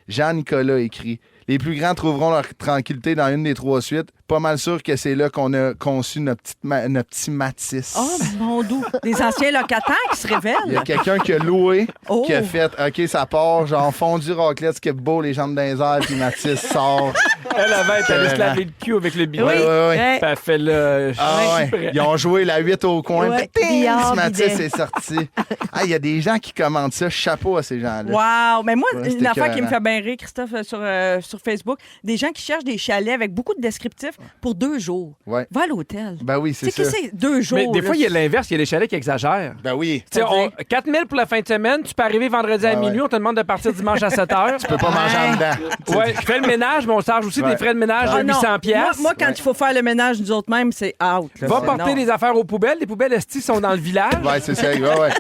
Jean-Nicolas écrit « Les plus grands trouveront leur tranquillité dans une des 3 suites. Pas mal sûr que c'est là qu'on a conçu notre petit Matisse. Oh, mon doux. Des anciens locataires qui se Il y révèlent. a quelqu'un qui a loué, Oh. qui a fait « OK, ça part, genre fondu raclette, ce qui est beau, les jambes dans les airs, puis Matisse sort. Elle avait été allée se laver le cul avec le Oui, bidet. oui, oui. Ouais. Puis elle fait le... Ah je suis ouais. prêt. Ils ont joué la 8 au coin. Ouais. Ting! Billard, Matisse bidet. est sorti. Ah, il y a des gens qui commentent ça. Chapeau à ces gens-là. Wow! Mais moi, Ouais, une c'était affaire qui me écœurant. fait bien rire, Christophe, sur Facebook, des gens qui cherchent des chalets avec beaucoup de descriptifs pour 2 jours. Ouais. Va à l'hôtel. Ben oui, Tu c'est sais, ça. qu'est-ce que c'est 2 jours? Mais des là? fois, il y a l'inverse. Il y a des chalets qui exagèrent. Ben oui. Tu sais, C'est-à-dire? 4 000 pour la fin de semaine, tu peux arriver vendredi à Ouais, minuit, ouais. on te demande de partir dimanche à 7 h. Tu peux pas manger en dedans. Ouais, je fais le ménage, mais on charge aussi Ouais. des frais de ménage Ah de non. 800 pièces. Moi, quand il faut faire le ménage, nous autres mêmes, c'est out. là. Va C'est porter non. des affaires aux poubelles. Les poubelles esti sont dans le village. Ouais, c'est ça. Ouais, ouais.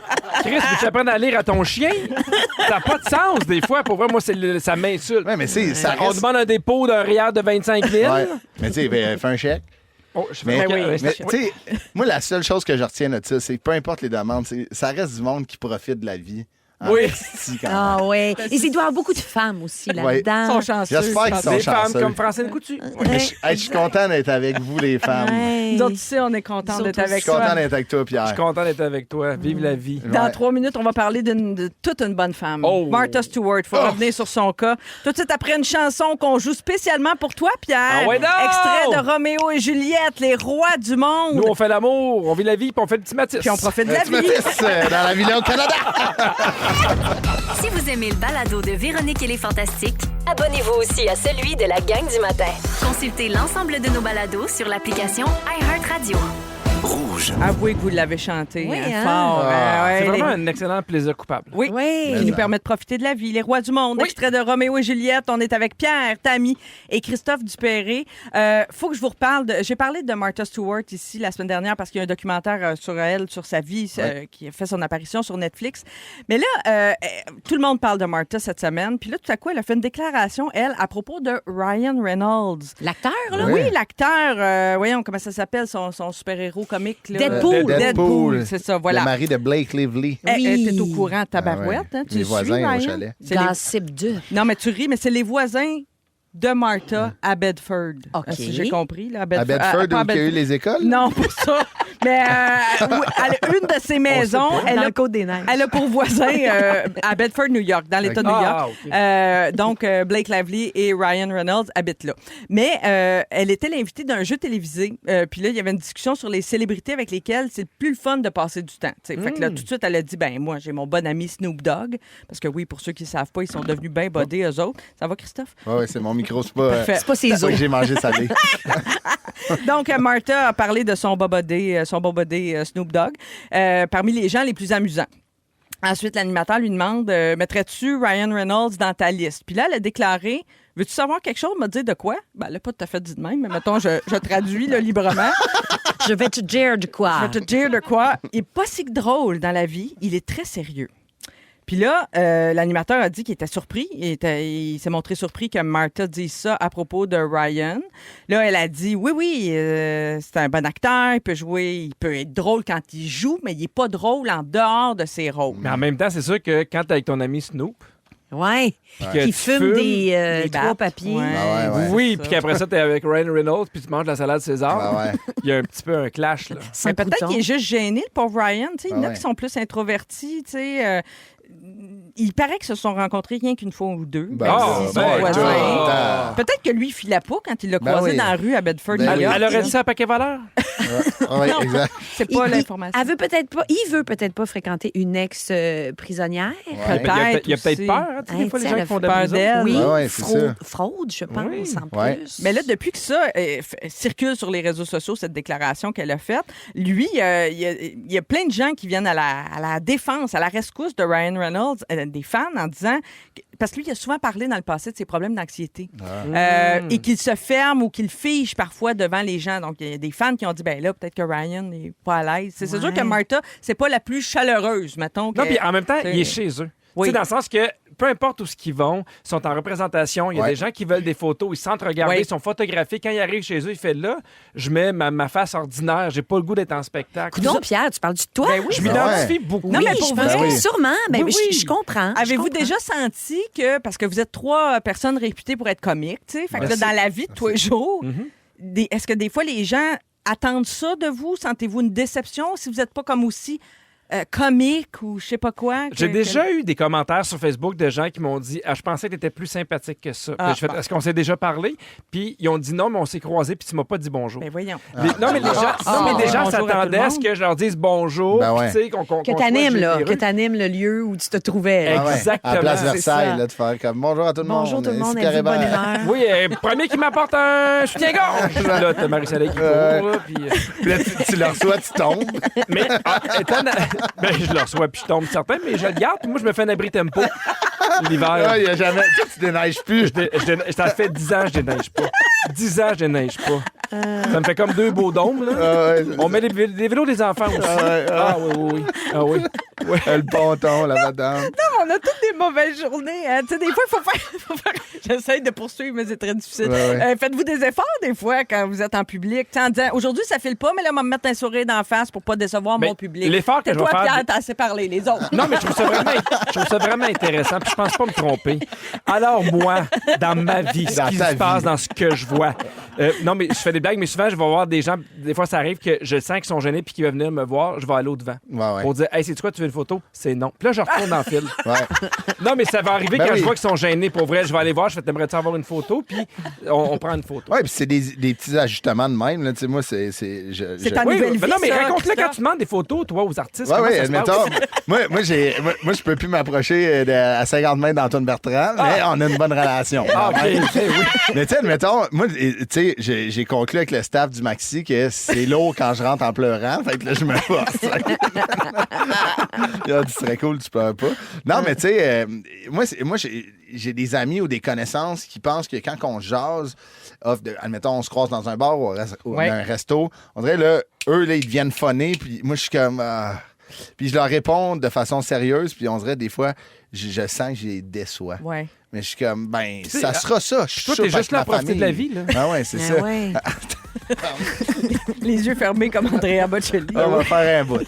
Chris, tu t'apprends à lire à ton chien. Ça n'a pas de sens, des fois. Pour vrai, moi, ça m'insulte. Ouais, mais c'est ça On reste... demande un dépôt d'un REER de 25 000. Ouais. Mais tu sais, fais un chèque. Oh, je Mais, fais mais, tu sais, moi, la seule chose que je retiens de ça, c'est que peu importe les demandes, ça reste du monde qui profite de la vie Oui. Si, quand même. Ah ouais. Et il doit y avoir beaucoup de femmes aussi Ouais. Ils là-dedans. sont chanceux. J'espère qu'ils sont Des femmes chanceux. comme Francine Coutu. Mais je suis content d'être avec vous, les femmes. Ouais. Nous autres, ici, on est contents Nous d'être autres Je avec suis content toi. d'être avec toi, Je Pierre. suis content d'être avec toi. Vive la vie. Dans Ouais. 3 minutes, on va parler de toute une bonne femme. Oh. Martha Stewart. Il faut revenir sur son cas. Tout de suite après une chanson qu'on joue spécialement pour toi, Pierre. Ah ouais, donc! Extrait de Roméo et Juliette, les rois du monde. Nous, on fait l'amour, on vit la vie, puis on fait le petit Matisse. Puis on profite de la Tu me vie. dis, dans la ville au Canada. Si vous aimez le balado de Véronique et les Fantastiques, Abonnez-vous aussi à celui de la gang du matin. consultez l'ensemble de nos balados sur l'application iHeartRadio. Avouez que vous l'avez chanté Oui, hein, hein? fort. C'est les- vraiment un excellent plaisir coupable. Oui, Oui. qui nous permet de profiter de la vie. Les rois du monde, extrait de Roméo et Juliette. On est avec Pierre, Tammy et Christophe Dupéré. Faut que je vous reparle. J'ai parlé de Martha Stewart ici la semaine dernière parce qu'il y a un documentaire sur elle, sur sa vie, qui a fait son apparition sur Netflix. Mais là, tout le monde parle de Martha cette semaine. Puis là, tout à coup, elle a fait une déclaration, elle, à propos de Ryan Reynolds. L'acteur, là? Oui. Oui, l'acteur, voyons comment ça s'appelle, son super-héros comique. Là. Deadpool. Deadpool, c'est ça, voilà. Le mari de Blake Lively. Elle était au courant, tabarouette. Ah ouais. Hein? Tu Les le voisins suis, au Ryan? chalet. C'est les- Gossip 2. Non, mais tu ris, mais c'est les voisins de Martha à Bedford. OK. Si j'ai compris, là, à À Bedford. Bedford, pas à où il y a eu les écoles? Non, pas ça. Mais oui, elle a une de ses maisons, elle Dans a, le Côte-des-Neiges. elle a pour voisin à Bedford, New York, dans l'État de New York. Ah, OK. Donc, Blake Lively et Ryan Reynolds habitent là. Mais elle était l'invitée d'un jeu télévisé. Puis là, il y avait une discussion sur les célébrités avec lesquelles c'est le plus le fun de passer du temps. T'sais. Fait que là, tout de suite, elle a dit, ben moi, j'ai mon bon ami Snoop Dogg. Parce que oui, pour ceux qui ne savent pas, ils sont devenus bien bodés, eux autres. Ça va, Christophe? Oui, c'est mon micro. C'est pas, Parfait. C'est pas ses c'est pas os. que j'ai mangé salé. Donc, Martha a parlé de son bobodé Snoop Dogg, parmi les gens les plus amusants. Ensuite, l'animateur lui demande mettrais-tu Ryan Reynolds dans ta liste? Puis là, elle a déclaré veux-tu savoir quelque chose? Me dire de quoi? Ben, elle n'a pas tout à fait dit de même, mais mettons, je traduis là, librement. Je vais te dire de quoi. Je vais te dire de quoi. Il n'est pas si drôle dans la vie, il est très sérieux. Puis là, l'animateur a dit qu'il était surpris. Il s'est montré surpris que Martha dise ça à propos de Ryan. Là, elle a dit, oui, c'est un bon acteur, il peut jouer, il peut être drôle quand il joue, mais il n'est pas drôle en dehors de ses rôles. Mais en même temps, c'est sûr que quand t'es avec ton ami Snoop, Ouais. que Qui tu fume fumes, des des trois battes. papiers. Ouais. Ah ouais. oui, ça. puis qu'après ça, t'es avec Ryan Reynolds, puis tu manges la salade César, Ah ouais. il y a un petit peu un clash, là. Sans Mais peut-être crouton. qu'il est juste gêné, le pauvre Ryan. Tu sais, il y en a Ah ouais. qui sont plus introvertis. Tu sais, il paraît qu'ils se sont rencontrés rien qu'une fois ou deux. Ben, Même ah, s'ils sont ben, voisins. ah. Peut-être que lui, il filait pas quand il l'a Ben croisé oui. dans la rue à Bedford, Ben New oui. York. Elle aurait dit ça à paquet voleur? Oui, exact. C'est pas l'information. Il veut peut-être pas fréquenter une ex-prisonnière. Ouais. Il y a peut-être aussi. peur, hein, tu sais, des fois, les Hey, gens tu sais, qui font de elle a la peur prison. d'elle. Oui, Ouais, ouais, c'est ça. fraude, je pense, Oui. en Ouais. plus. Mais là, depuis que ça circule sur les réseaux sociaux, cette déclaration qu'elle a faite, lui, il y a plein de gens qui viennent à la défense, à la rescousse de Ryan Reynolds, des fans, en disant... Parce que lui, il a souvent parlé dans le passé de ses problèmes d'anxiété. Et qu'il se ferme ou qu'il fige parfois devant les gens. Donc, il y a des fans qui ont dit, ben là, peut-être que Ryan n'est pas à l'aise. C'est sûr que Martha, c'est pas la plus chaleureuse, mettons. Non, puis en même temps, c'est- il est chez eux. Oui. Tu sais, dans le sens que peu importe où ils vont, ils sont en représentation. Il y a Ouais. des gens qui veulent des photos, ils se sentent regarder, Oui. ils sont photographiés. Quand ils arrivent chez eux, il fait là, je mets ma face ordinaire, j'ai pas le goût d'être en spectacle. Non, Pierre, tu parles-tu de toi? Ben oui. Je m'identifie beaucoup. Non, Oui, mais pour je vrai- pense que Ben oui. sûrement. Ben, Oui, je- oui. je comprends. je Avez-vous comprends. déjà senti que, parce que vous êtes 3 personnes réputées pour être comiques, tu sais, fait que là, Merci. dans la vie de tous les jours, est-ce que des fois les gens attendent ça de vous? Sentez-vous une déception si vous n'êtes pas comme aussi comique ou je sais pas quoi? J'ai déjà eu des commentaires sur Facebook de gens qui m'ont dit je pensais que tu étais plus sympathique que ça. Puis j'ai fait, est-ce qu'on s'est déjà parlé? Puis ils ont dit non, mais on s'est croisés, puis tu m'as pas dit bonjour. Ben voyons. Non, mais les gens bonjour à tout s'attendaient le à ce monde. que je leur dise bonjour. Ben ouais. puis tu sais, qu'on Que soit t'animes, là. généreux. Que t'animes le lieu où tu te trouvais. là. Ah ouais. Exactement, À la place c'est Versailles, ça. là, de faire comme bonjour à tout le monde. Bonjour tout le monde, ici êtes-vous de bonne Carébert. humeur? Oui, premier qui m'apporte un soutien-gorge. Là, t'as Marie-Soleil qui court, là, puis... Puis là, tu le reçois, tu tombes. Mais, ben, je le reçois, puis je tombe certain, mais je le garde, puis moi, je me fais un abri tempo l'hiver. Ah, il y a jamais. Toi, tu déneiges plus. Ça fait 10 ans que je déneige pas. 10 ans, je déneige pas. Ça me fait comme 2 beaux dômes, là. Ah ouais. On met des vélos des enfants aussi. Ah ouais, Ah oui, oui, oui. Ah oui. Oui. Le ponton, la madame. On on a toutes des mauvaises journées. Hein. Tu sais, des fois, il faut faire... J'essaie de poursuivre, mais c'est très difficile. Faites-vous des efforts, des fois, quand vous êtes en public, en disant, aujourd'hui, ça file pas, mais là, on va me mettre un sourire d'en face pour pas décevoir mon public. L'effort que je vais toi, faire... Pierre, t'as assez parlé, les autres. Non, mais je trouve ça vraiment intéressant, puis je pense pas me tromper. Alors, moi, dans ma vie, ce qui se passe dans ce que je vois... non, mais je fais des blagues, mais souvent, je vais voir des gens... Des fois, ça arrive que je sens qu'ils sont gênés puis qu'ils veulent venir me voir. Je vais aller au devant. Pour dire, hey, c'est quoi, tu veux une photo? C'est non. Puis là, je retourne dans le fil. Non, mais ça va arriver quand je vois qu'ils sont gênés. Pour vrai, je vais aller voir. Je fais, t'aimerais-tu avoir une photo? Puis on prend une photo. Oui, puis c'est des petits ajustements de même. Là. Tu sais, moi, c'est ta nouvelle vie. Non, mais ça, raconte-le quand tu demandes des photos, toi, aux artistes. Oui, admettons. moi, je peux plus m'approcher à 50 mètres d'Antoine Bertrand, mais on a une bonne relation. OK. Mais tu sais, admettons, moi, tu sais, j'ai conclu avec le staff du Maxi que c'est lourd quand je rentre en pleurant. Fait que là, je me force. Il a dit, ce serait cool, tu pleures pas. Non, mais tu sais, moi, j'ai des amis ou des connaissances qui pensent que quand on jase, admettons, on se croise dans un bar ou dans un resto, on dirait, là, eux, là, ils deviennent phonés, puis moi, je suis comme... Puis je leur réponds de façon sérieuse, puis on dirait, des fois, je sens que je les déçois. Ouais. Mais je suis comme, ça sera ça. Je suis toi, t'es juste là à profiter de la vie, là. Ah ouais, c'est ça. Ouais. Les yeux fermés comme Andrea Bocelli. On va faire un bout.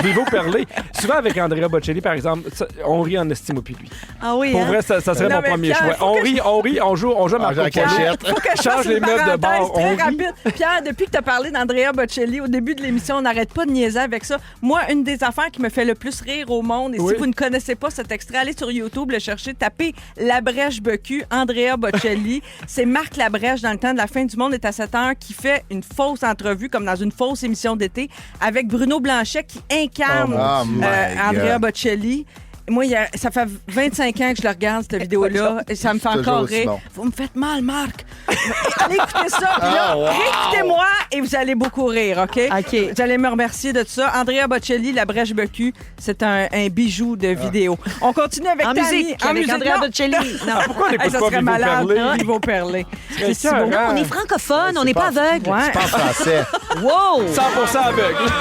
Vivo Perlé. Souvent, avec Andrea Bocelli, par exemple, on rit en estime au public. Ah oui, Pour vrai, ça serait mon premier choix. On rit, on joue Marco Polo. cachette. Faut que je Change fasse les une meubles de parenthèse bord, très on rit. rapide. Pierre, depuis que tu as parlé d'Andrea Bocelli, au début de l'émission, on n'arrête pas de niaiser avec ça. Moi, une des affaires qui me fait le plus rire au monde, et si vous ne connaissez pas cet extrait, allez sur YouTube, le chercher, tapez Labrèche Becu, Andrea Bocelli. C'est Marc Labrèche, dans le temps de la fin du monde est à 7 heures, qui fait une fausse entrevue, comme dans une fausse émission d'été, avec Bruno Blanchet, qui incarne Andrea Bocelli. Moi, ça fait 25 ans que je le regarde, cette vidéo-là, et ça me fait encore rire. Bon. Vous me faites mal, Marc. Allez écouter ça, puis là, réécoutez-moi et vous allez beaucoup rire, OK? Vous allez me remercier de ça. Andrea Bocelli, Labrèche Becu, c'est un bijou de vidéo. On continue avec En Tammy. musique, avec Andrea Bocelli. Non. Pourquoi on n'écoute Ça pas serait Vivo malade, Perlé? Vivo Perlé. C'est bon. On est francophone, on n'est pas aveugle. Ouais. Pas français. Wow! 100% aveugle.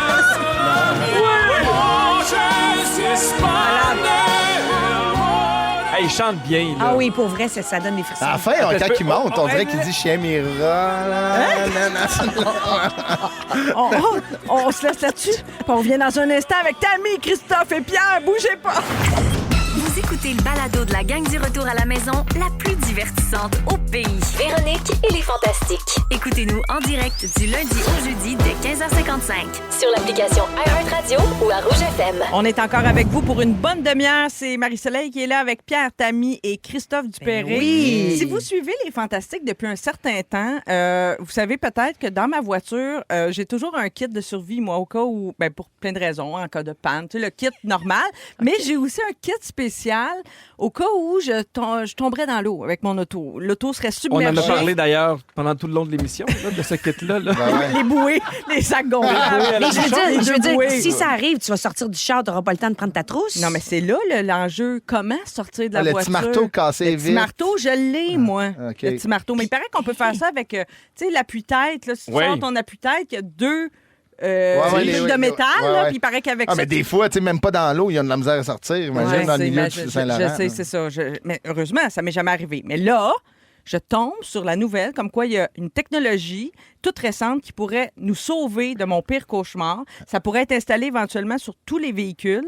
Hey, il chante bien, là. Ah oui, pour vrai, ça donne des frissons. À la fin, quand il monte, on dirait qu'il dit chien Mira. On se laisse là-dessus. Puis on revient dans un instant avec Tammy, Christophe et Pierre. Bougez pas. Vous écoutez le balado de la gang du retour à la maison, la plus divertissante au pays. Véronique et les Fantastiques. Écoutez-nous en direct du lundi au jeudi dès 15h55. Sur l'application iHeartRadio ou à Rouge FM. On est encore avec vous pour une bonne demi-heure. C'est Marie-Soleil qui est là avec Pierre, Tammy et Christophe Dupéré. oui. Si vous suivez les Fantastiques depuis un certain temps, vous savez peut-être que dans ma voiture, j'ai toujours un kit de survie, moi, au cas où, pour plein de raisons, en cas de panne, tu sais, le kit normal. Mais j'ai aussi un kit spécial au cas où je tomberais dans l'eau avec mon auto. L'auto serait On submergée. en a parlé d'ailleurs pendant tout le long de l'émission, là, de ce kit-là. Là. Les bouées, les sacs gonflables. Mais je veux dire, bouées. si ça arrive, tu vas sortir du char, tu n'auras pas le temps de prendre ta trousse. Non, mais c'est là l'enjeu. Comment sortir de la Le voiture? petit marteau cassé Le petit vite. marteau, je l'ai, moi. OK. Le petit marteau. Mais il paraît qu'on peut faire ça avec, tu sais, l'appui-tête. Là, si tu sors ton appui-tête, il y a deux trucs de métal. là, Puis il paraît qu'avec ça... mais des fois, tu sais, même pas dans l'eau, il y a de la misère à sortir. Imagine Ouais, dans le c'est- milieu mais de Saint-Laurent. Je sais, c'est ça. Mais heureusement, ça m'est jamais arrivé. Mais là, je tombe sur la nouvelle comme quoi il y a une technologie toute récente qui pourrait nous sauver de mon pire cauchemar. Ça pourrait être installé éventuellement sur tous les véhicules.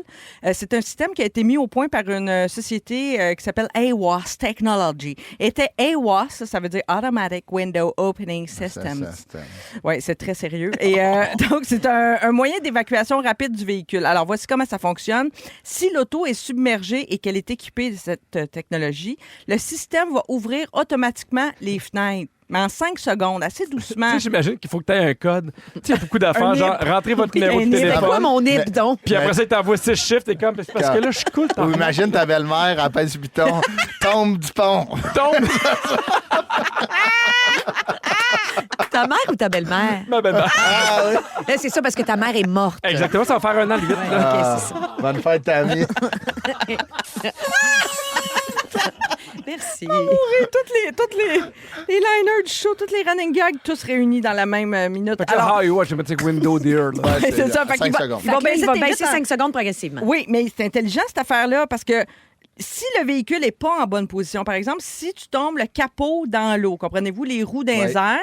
C'est un système qui a été mis au point par une société qui s'appelle AWAS Technology. Et AWAS, ça veut dire Automatic Window Opening Systems. Oui, c'est très sérieux. Et donc, c'est un moyen d'évacuation rapide du véhicule. Alors, voici comment ça fonctionne. Si l'auto est submergée et qu'elle est équipée de cette technologie, le système va ouvrir automatiquement les fenêtres. Mais en 5 secondes, assez doucement. Tu sais, j'imagine qu'il faut que tu aies un code. Tu sais, il y a beaucoup d'affaires, Un genre, nip. rentrez votre Oui, numéro un de nip. C'est quoi téléphone. mon nip, donc? Puis après ça, il t'envoie 6 chiffres, t'es comme, c'est parce que là, je suis cool. Ou imagine ta belle-mère, elle pèse sur le piton, tombe du pont. Tombe, Ta mère ou ta belle-mère? ma belle-mère. Là, c'est ça parce que ta mère est morte. Exactement, ça va faire un an, le 8. là. OK, c'est ça. Bonne fête, Tammy. Merci. Toutes les liners du show, toutes les running gags, tous réunis dans la même minute. Fait que là, hi, watch, je vais mettre Window Dear. Là. Ouais, c'est ça. Fait qu'il 5 va- secondes. il va Fait que là, il baisser va tes baisser vitres en- 5 secondes progressivement. Oui, mais c'est intelligent, cette affaire-là, parce que si le véhicule n'est pas en bonne position, par exemple, si tu tombes le capot dans l'eau, comprenez-vous, les roues dans les airs,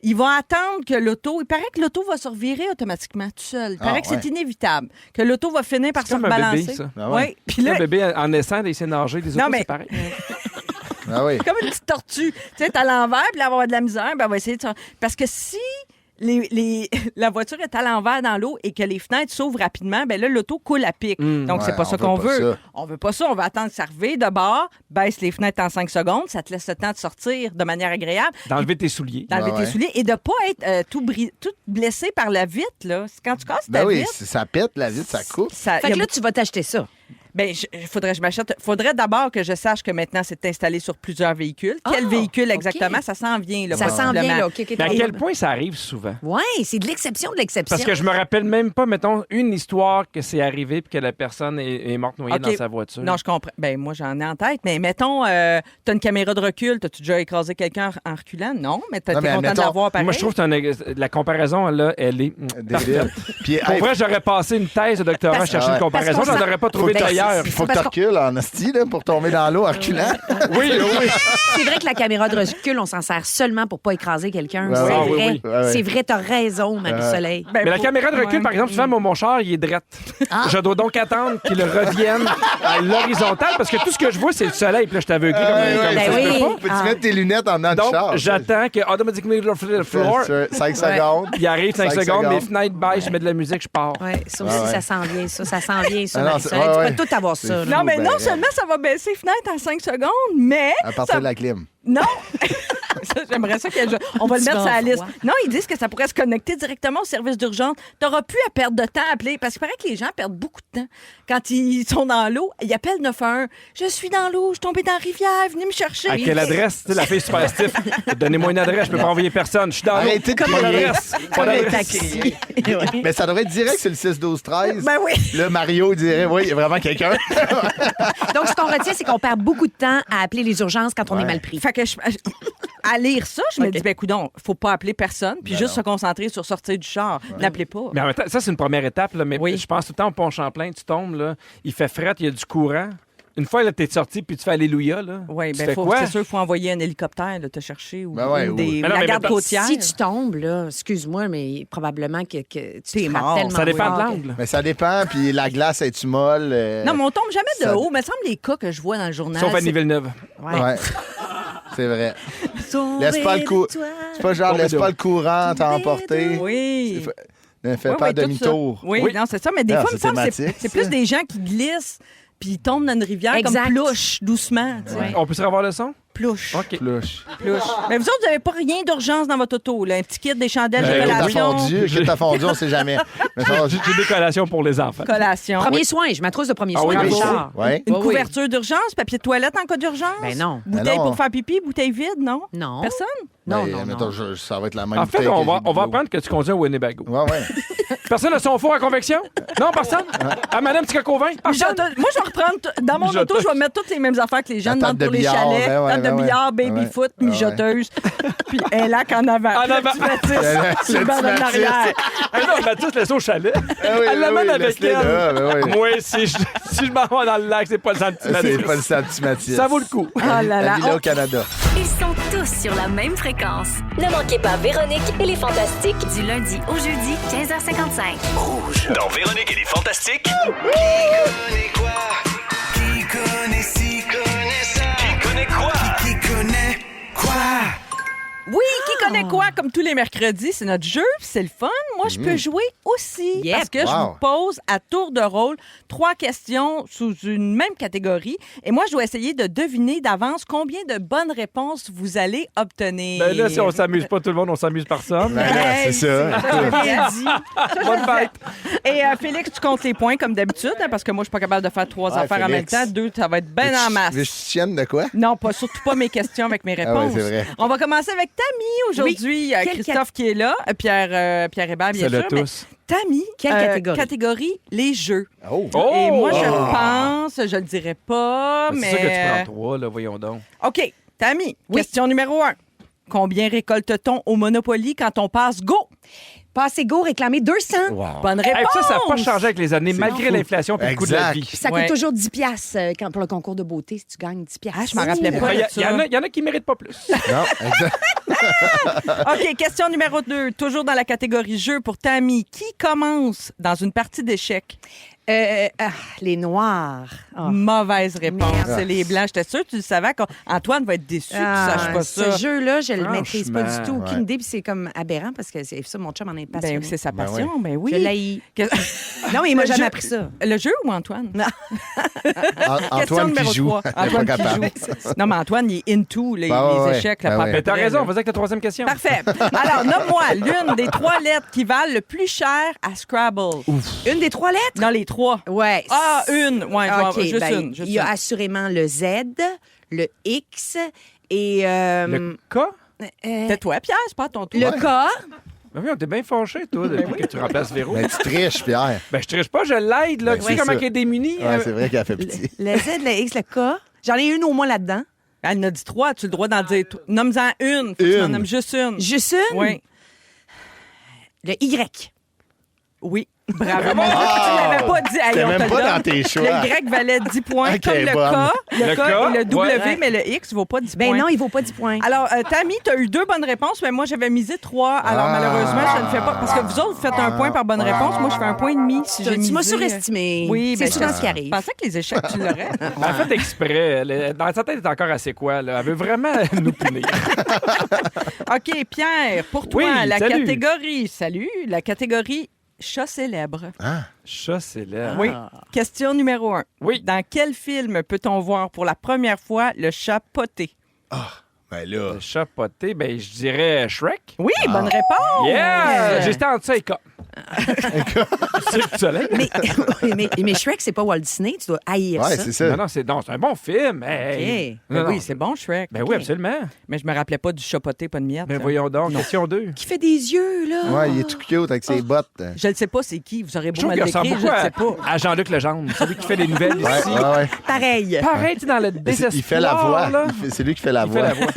il va attendre que l'auto... Il paraît que l'auto va se revirer automatiquement tout seul. Il paraît que c'est inévitable, que l'auto va finir par se comme un rebalancer. bébé, ça. Ah ouais. Oui. Puis là, Un bébé en naissant, d'essayer de nager, des autres, mais- c'est pareil. Ah oui. comme une petite tortue. Tu sais, t'es à l'envers, puis là, elle va avoir de la misère, ben, elle va essayer de... Parce que si la voiture est à l'envers dans l'eau et que les fenêtres s'ouvrent rapidement, ben là, l'auto coule à pic. Donc, c'est Ouais, pas on ça veut qu'on pas veut. ça. On veut pas ça. On veut attendre que ça revire de bord, baisse les fenêtres en 5 secondes, ça te laisse le temps de sortir de manière agréable, D'enlever tes souliers. d'enlever Ouais, tes ouais. souliers et de pas être tout blessé par la vitre. Là. Quand tu casses ta Ben oui, vitre... si ça pète, la vitre, ça coupe. ça- Fait y a que là, tu vas t'acheter ça. ben, faudrait d'abord que je sache que maintenant, c'est installé sur plusieurs véhicules. Quel Ah, véhicule OK. exactement? Ça s'en vient, là, Ça s'en vient, possiblement. là. OK, OK, Mais à t'as- quel point ça arrive souvent? Ouais, c'est de l'exception de l'exception. Parce que je me rappelle même pas, mettons, une histoire que c'est arrivé puis que la personne est morte noyée OK. dans sa voiture. Non, je comprends. Ben, moi, j'en ai en tête. Mais mettons, t'as une caméra de recul. T'as-tu déjà écrasé quelqu'un en reculant? Non, mais t'es Non, mais content de admettons, l'avoir pareil. Moi, je trouve que la comparaison, là, elle est parfaite. Puis, Pour hey, vrai, j'aurais passé une thèse de doctorat à Parce- chercher Ah une ouais. comparaison. Parce qu'on J'en aurais pas trouvé Ben, d'ailleurs. il faut que tu parce qu'on- recules en esti là, pour tomber dans l'eau en reculant. Oui, oui. C'est vrai que la caméra de recul, on s'en sert seulement pour pas écraser quelqu'un. Ouais, c'est ouais, vrai. oui, oui. Ouais, ouais. C'est vrai, t'as raison, Marie-Soleil. Ben, Mais la pour- caméra de recul, ouais. par exemple, souvent, mon char, il est drette. Je dois donc attendre qu'il revienne à l'horizontale parce que tout ce que je vois, c'est le soleil. Puis là, je suis aveuglé comme Ben ça. oui. je peux pas. Peux-tu Ah. mettre tes lunettes en dedans du char? Donc, j'attends que automatiquement le floor. 5 secondes. Il arrive 5 5 secondes, mes secondes. fenêtres baissent, je mets de la musique, je pars. Ouais, ça aussi, ouais. ça s'en vient, ça. Ça s'en vient, ça, Ah non, Marie-Soleil. c'est- ouais, ouais. Tu peux tout avoir ça. C'est là. Non, mais Ben, non seulement ça va baisser les fenêtres en 5 secondes, mais... À partir ça- de la clim. Non! Ça, j'aimerais ça qu'elle... On va le Tu mettre vas sur la en liste. froid. Non, ils disent que ça pourrait se connecter directement au service d'urgence. T'auras plus à perdre de temps à appeler. Parce qu'il paraît que les gens perdent beaucoup de temps. Quand ils sont dans l'eau, ils appellent 911. Je suis dans l'eau, je suis tombée dans la rivière, venez me chercher. À quelle adresse? Tu sais, la fille super stiff. Donnez-moi une adresse, je peux pas envoyer personne. Je suis dans l'eau. Arrêtez de Pas crier. d'adresse. Pas Comme un d'adresse. taxi. Ouais. Mais ça devrait être direct sur le 6-12-13. Ben oui. Là, Mario dirait, oui, il y a vraiment quelqu'un. Donc, ce qu'on retient, c'est qu'on perd beaucoup de temps à appeler les urgences quand on est Ouais. mal pris. Fait que à lire ça, je me dis, ben coudonc, faut pas appeler personne, puis juste se concentrer sur sortir du char. N'appelez pas. Mais en même temps, ça, c'est une première étape. Là, mais Oui. je pense tout le temps au Pont-Champlain, tu tombes, là, il fait fret, il y a du courant. Une fois, là, t'es sorti puis tu fais Alléluia. Là. Oui, Tu ben fais quoi? c'est sûr qu'il faut envoyer un hélicoptère de te chercher ou, Ben ouais, ou des, oui. ou Mais non, la mais garde mettons, côtière. Si tu tombes, là, excuse-moi, mais probablement que tu T'es frappes mort. tellement Ça dépend fort de que- l'angle. Mais ça dépend, puis la glace, est-tu molle? Non, mais on tombe jamais de ça- haut. Mais semble les cas que je vois dans le journal. Sauf à c'est- Villeneuve. Ouais. Ouais. C'est vrai. Sauvé Laisse pas le coup. de toi. C'est pas genre, Tomber laisse de pas haut. le courant t'emporter. Oui. Ne fais Oui, pas oui, tout demi-tour. ça. Oui, Oui. non, c'est ça. Mais des Ah, fois, il me c'est semble que thématique, c'est ça. plus des gens qui glissent puis ils tombent dans une rivière Exact. comme plouche, doucement. Tu sais. Ouais. On peut se revoir le son? Plouche. OK. Plouche. Plouche. Mais vous autres, vous n'avez pas rien d'urgence dans votre auto. Là. Un petit kit, des chandelles, Ben des oui. T'as collations. fondu, que t'as fondu, on sait jamais. Mais ça, J'ai des collations pour les enfants. Collation. Premier soin, je m'attrousse de premier Ah soin oui, dans le bravo. char. Ouais. Une Oui, oui. couverture d'urgence, papier de toilette en cas d'urgence? Ben non. Bouteille Ben non. pour faire pipi, bouteille vide, non? Non. Personne? Non, Ben, non, mettons, non. ça va être la même En fait, bouteille on que va j'ai bu de l'eau. apprendre que tu conduis un Winnebago. Ouais, ouais. Personne n'a son four à convection? Non, personne? Ah, madame petit coco vin? Personne? Moi, je vais reprendre. Dans mon Mijoteuse. auto, je vais mettre toutes les mêmes affaires que les gens La demandent table de pour les billard, chalets. ben ouais, Table de ben ouais. billard, Ben ouais. baby-foot, Ben ouais. mijoteuse. Puis un lac en avant. En avant. Puis le petit Mathis sur le banc de petit Mathis. l'arrière. Ah non, Mathis, laisse au chalet. Ah oui, Elle oui, l'amène oui, avec laisse-les elle. là, ben oui. Moi, si je m'en vais dans le lac, c'est pas le sentiment. C'est pas le petit Mathis. Ça vaut le coup. Oh là La là. villa au Canada. Ils sont tous sur la même fréquence. Ne manquez pas Véronique et les Fantastiques. Du lundi au jeudi, 15h55. Dans Véronique et les Fantastiques. Qui connaît ci, connaît ça. Qui connaît quoi? Qui connaît quoi? Oui, qui connaît quoi, comme tous les mercredis, c'est notre jeu, puis c'est le fun. Moi, je peux jouer aussi, Yep. parce que je Wow. vous pose à tour de rôle 3 questions sous une même catégorie. Et moi, je dois essayer de deviner d'avance combien de bonnes réponses vous allez obtenir. Ben là, si on s'amuse pas tout le monde, on s'amuse personne. Ben là, c'est ça. Ça, je l'ai dit. Ça, je Bonne le disais. fête. Et Félix, tu comptes les points comme d'habitude, hein, parce que moi, je suis pas capable de faire 3 Ouais, affaires en même Félix. temps. 2, ça va être ben en masse. Mais je tienne de quoi? Non, pas surtout pas mes questions avec mes réponses. c'est vrai. On va commencer avec Tammy aujourd'hui. Quelle Christophe qui est là, Pierre Hébert, bien Salut sûr. à mais tous. Tammy, Quelle catégorie? les jeux. Oh! Oh! Et moi, je Oh! pense, je le dirais pas, C'est mais... sûr que tu prends 3, là, voyons donc. OK, Tammy, question numéro 1. Combien récolte-t-on au Monopoly quand on passe Go? Passego réclamé 200. Bonne Hey, réponse. ça n'a pas changé avec les années, C'est malgré fou. l'inflation et le coût de la Exact. vie. Puis ça Ouais. coûte toujours 10 piastres pour le concours de beauté si tu gagnes 10 piastres. Ah, je m'en rappelais pas. Il de ça. y en a qui ne méritent pas plus. Non, exact. OK, question numéro 2. Toujours dans la catégorie jeu pour Tammy. Qui commence dans une partie d'échecs? Les noirs. Ah. Mauvaise réponse. Merde. C'est les blancs. J'étais sûre que tu le savais. Antoine va être déçu que tu ne saches pas ça. Ce jeu-là, je le maîtrise pas du tout. Franchement, Aucune idée. Puis c'est comme aberrant parce que c'est ça, mon chum en est passionné. Ben, c'est sa Ben passion. Ben oui. Je l'haïs. Que- Non, mais il m'a Le jamais jeu- appris ça. Le jeu ou Antoine? Antoine Question qui numéro joue. 3. Elle est pas Antoine qui capable. joue. Non, mais Antoine, il est into les ouais. échecs. Ben là, pas ouais. à Mais peu t'as près, raison, là. vas-y avec ta troisième question. Parfait. Alors, nomme-moi l'une des 3 lettres qui valent le plus cher à Scrabble. Une des 3 lettres? Dans les 3. Ouais. Ah, une. Ouais, OK, juste ben, une. Juste il y a une. assurément le Z, le X et Le K? Tais-toi, Pierre, c'est pas ton tour. le K. Ben oui, on t'es bien fâché, toi, depuis que tu remplaces Véro. Mais tu triches, Pierre. Ben, je triche pas, je l'aide, là. Ben, Tu sais c'est comment ça. elle est démunie? Ouais, c'est vrai qu'elle fait petit. Le Z, le X, le K. J'en ai une au moins là-dedans. Elle en a dit 3. Tu as le droit d'en dire. Nomme-en une. Faut que tu en Une. nommes juste une. Juste une? Oui. Le Y. Oui. Bravo. Mon Dieu, tu l'avais pas dit. Hey, T'es on te même le pas donne. dans tes choix. Le Y valait 10 points, Ok, comme le bonne. K, Le le K et le W, ouais. mais le X ne vaut pas 10 Ben points. non, il vaut pas 10 points. Alors, Tammy, tu as eu 2 bonnes réponses, mais moi, j'avais misé 3. Alors, malheureusement, je ne fais pas. Parce que vous autres, vous faites un point par bonne réponse. Moi, je fais 1,5 point si j'ai misé. Tu m'as surestimé. Oui, c'est ben, souvent je ce qui arrive. Je pensais que les échecs, tu l'aurais. En fait, exprès. Dans sa tête, elle est encore assez quoi, là? Elle veut vraiment nous punir. OK, Pierre, pour toi, Oui, la salut. catégorie. Salut, la catégorie chat célèbre. Chat célèbre. Oui. Question numéro 1. Oui. Dans quel film peut-on voir pour la première fois le chat poté? Ben là. Le chat poté, ben, je dirais Shrek. Oui, bonne réponse! Yeah! J'étais en dessous avec C'est le soleil. Mais Shrek, c'est pas Walt Disney. Tu dois haïr Ouais, ça. c'est ça. Non, c'est un bon film. Hey. OK. Ben Non, oui, non. c'est bon, Shrek. Ben oui, absolument. Mais je me rappelais pas du chat poté, pas de miettes. Mais voyons donc, question 2. Qui fait des yeux, là. Ouais, il est tout cute avec ses bottes. Je ne sais pas c'est qui. Vous aurez Je beau trouve me qu'il le ressemble décrire, je beaucoup ne sais pas. à Jean-Luc Legendre, celui qui fait les nouvelles Ouais, ici. ouais. Pareil. Pareil, tu sais, dans le désespoir. Il fait la voix. là. C'est lui qui fait la Il fait voix. la voix.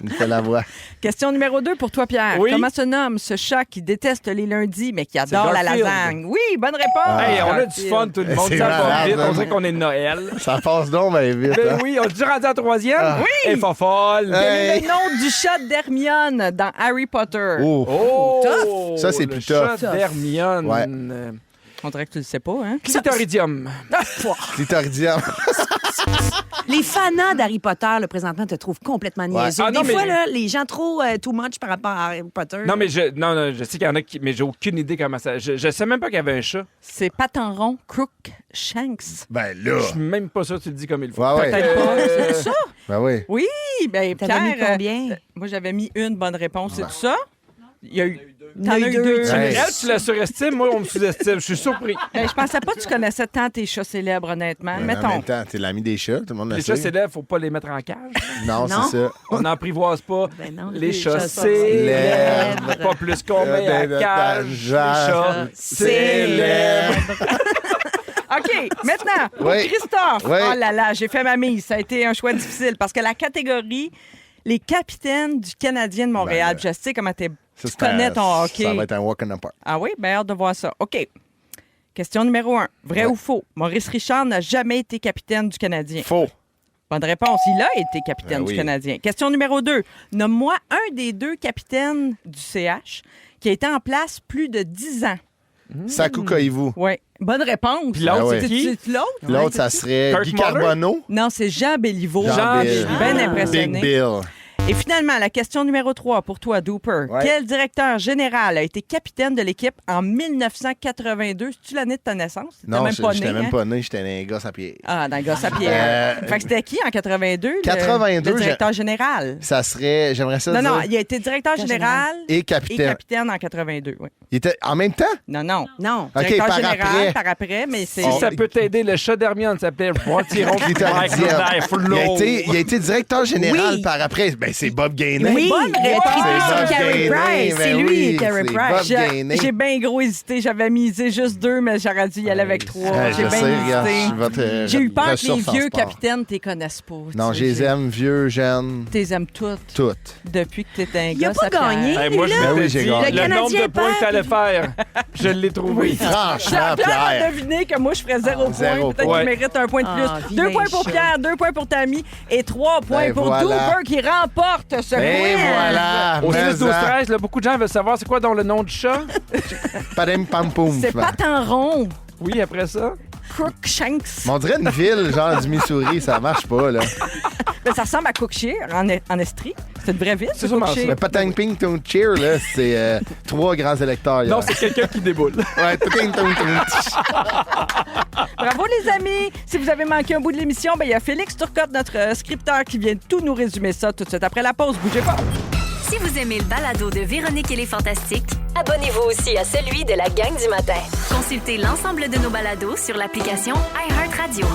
Il fait la voix. Question numéro 2 pour toi, Pierre. Oui. Comment se nomme ce chat qui déteste les lundis, mais qui adore la Garfield. lasagne? Oui, bonne réponse! Hey, on a du Garfield. fun, tout le monde. C'est Ça va malade, vite. On hein. dirait qu'on est de Noël. Ça passe donc bien vite. Ben hein? oui, on est rendu à la troisième. Oui. Et folle. Quel est Hey. le nom du chat d'Hermione dans Harry Potter? Oh. Oh! Ça, c'est le plus chat tough. d'Hermione. Ouais. On dirait que tu le sais pas, hein? Clitoridium. Clitoridium. Les fanats d'Harry Potter, là, présentement, te trouvent complètement niaiseux. Ah, non, Des mais- fois, là, les gens trop too much par rapport à Harry Potter. Non, mais je sais qu'il y en a qui. Mais j'ai aucune idée comment ça. Je sais même pas qu'il y avait un chat. C'est Patenron Crookshanks. Ben là. Je suis même pas sûr que tu le dis comme il faut. Ouais, ouais. Peut-être pas. C'est ça? Ben oui. Oui, ben T'avais Pierre. mis combien? Moi, j'avais mis une bonne réponse. C'est tout ça? Il y a eu. Il y en T'en a as eu eu deux. deux. Ouais. Elle, tu la surestimes, moi, on me sous-estime. Je suis surpris. Ben, je pensais pas que tu connaissais tant tes chats célèbres, honnêtement. Mais en Mettons. même temps, t'es l'ami des chats, tout le monde le Les sait. chats célèbres, faut pas les mettre en cage. Non, Non. c'est ça. On n'emprivoise pas Ben non. les chats chats célèbres. célèbres. Pas plus qu'on met à cage. Les chats célèbres. OK, maintenant, pour Oui. Christophe. Oui. Oh là là, j'ai fait ma mise. Ça a été un choix difficile parce que la catégorie, les capitaines du Canadien de Montréal, Ben, je sais comment tu Ça, c'est connais un- ton hockey. Ça va être un walk in the park. Ah oui? Ben, hâte de voir ça. OK. Question numéro 1. Vrai Ouais. ou faux? Maurice Richard n'a jamais été capitaine du Canadien. Faux. Bonne réponse. Il a été capitaine Ben du oui. Canadien. Question numéro 2. Nomme-moi un des 2 capitaines du CH qui a été en place plus de 10 ans. Saku Koivu. Oui. Bonne réponse. Puis l'autre, Ah ouais. c'est qui? C'est l'autre? L'autre, ça serait Kirk Guy Muller? Carbonneau. Non, c'est Jean Béliveau. Jean Je suis Bill. bien Big impressionné. Bill. Et finalement, la question numéro 3 pour toi, Dooper. Ouais. Quel directeur général a été capitaine de l'équipe en 1982? C'est-tu l'année de ta naissance? T'étais Non, même pas né, j'étais même hein? pas né, j'étais un gosse à pied. Ah, dans le gosse à pierre. Fait que c'était qui en 82? 82, le directeur général. Ça serait, j'aimerais ça Non, dire. non, il a été directeur général Et et capitaine. capitaine en 82. Oui. Il était en même temps? Non, non. Non. OK, Directeur par général après. par après, mais c'est... Si ça peut t'aider, le chat d'Hermione s'appelait Poitiron Clitoridium. Il a été directeur général Oui. par après. Ben, c'est Bob Gainé. Oui, bonne il a réponse. trippé C'est sur Bob Carey Gainé, Price. ben C'est lui, oui, Carey c'est Price. Bob Gainé. J'ai bien gros hésité. J'avais misé juste 2, mais j'aurais dû y aller avec 3. J'ai Je bien sais, regarde, hésité. je vais te J'ai eu peur que les ressources en vieux sport. capitaines t'es connaissent pas. Non, tu je sais. les aime, vieux, jeunes, T'es aimes toutes toutes. depuis que t'étais un Il a gosse pas à Pierre. gagné. Hey, moi, je Ben m'étais oui, j'ai dit gagné. le Le nombre de Canadien points que t'allais faire. Je l'ai trouvé. Franchement, Pierre a Pierre. deviné que moi, je ferais 0 point. zéro Peut-être point. qu'il mérite un point de plus. Ah, 2 vilain points pour chat. Pierre, 2 points pour Tammy et 3 points Ben pour voilà. Dooper qui remporte ce Et quiz. voilà. Au 6, mais 12, en. 13, là, beaucoup de gens veulent savoir c'est quoi dans le nom du chat. Padem pam poum. C'est pas en rond. Oui, après ça. Crookshanks. Mais on dirait une ville, genre du Missouri, ça marche pas, là. Ben, ça ressemble à Cookshire en Estrie. C'est une vraie ville. C'est sûrement Cookshire. Mais Patang Ping Tung Cheer, là, c'est 3 grands électeurs. hier. Non, c'est quelqu'un qui déboule. Ouais, Patang Tung Tung. Bravo les amis! Si vous avez manqué un bout de l'émission, ben il y a Félix Turcotte, notre scripteur, qui vient tout nous résumer ça tout de suite après la pause. Bougez pas! Si vous aimez le balado de Véronique et les Fantastiques, Abonnez-vous aussi à celui de la gang du matin. consultez l'ensemble de nos balados sur l'application iHeartRadio.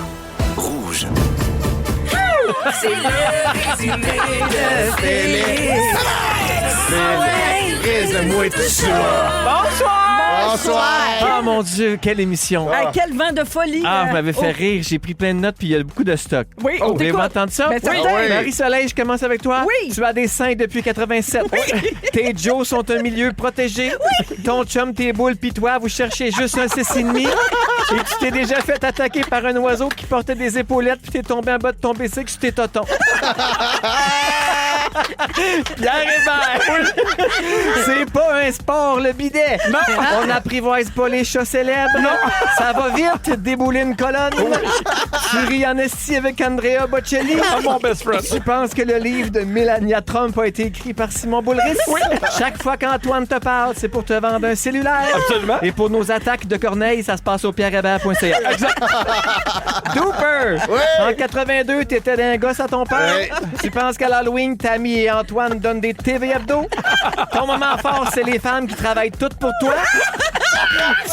Rouge. C'est le résumé de Félix. Moi tout ça. Bonsoir. Ah mon Dieu, quelle émission! Hey, quel vent de folie! Ah, hein? vous m'avez fait Oh, rire. J'ai pris plein de notes puis il y a beaucoup de stock. Oui, on Voulez-vous t'écoute. entendre ça? Ben, certain. Oui. Marie-Soleil, je commence avec toi. Oui. Tu as des seins depuis 87. Tes Joe sont un milieu protégé. Ton chum, tes boules, pis toi, vous cherchez juste un 6,5. Et tu t'es déjà fait attaquer par un oiseau qui portait des épaulettes puis t'es tombé en bas de ton bicycle sur tes totons. Pierre Hébert! C'est pas un sport, le bidet. Non. On n'apprivoise pas les chats célèbres. Non. Ça va vite, débouler une colonne. Tu ris en esti avec Andrea Bocelli. Mon best friend. Tu penses que le livre de Melania Trump a été écrit par Simon Boulris? Oui. Chaque fois qu'Antoine te parle, c'est pour te vendre un cellulaire. Absolument. Et pour nos attaques de Corneille, ça se passe au pierrehébert.ca. Exact. Dooper! En 82, t'étais d'un gosse à ton père. Oui. Tu penses qu'à l'Halloween, Tammy et Antoine donnent des TV hebdo? Ton moment fort, c'est les femmes qui travaillent toutes pour toi.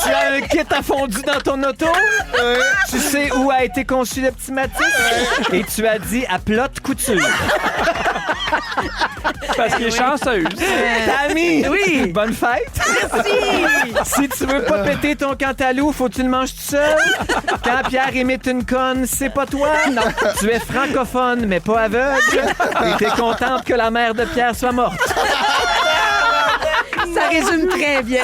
Tu as un kit à fondu dans ton auto. Tu sais où a été conçu le petit Matisse. Et tu as dit à plotte couture. Parce qu'il est chanceux. Tammy! Oui! Bonne fête! Merci! Si tu veux pas péter ton cantalou, faut que tu le manges tout seul. Quand Pierre imite une conne, c'est pas toi. Non. Tu es francophone, mais pas aveugle. Et t'es contente que la mère de Pierre soit morte. Ça résume très bien.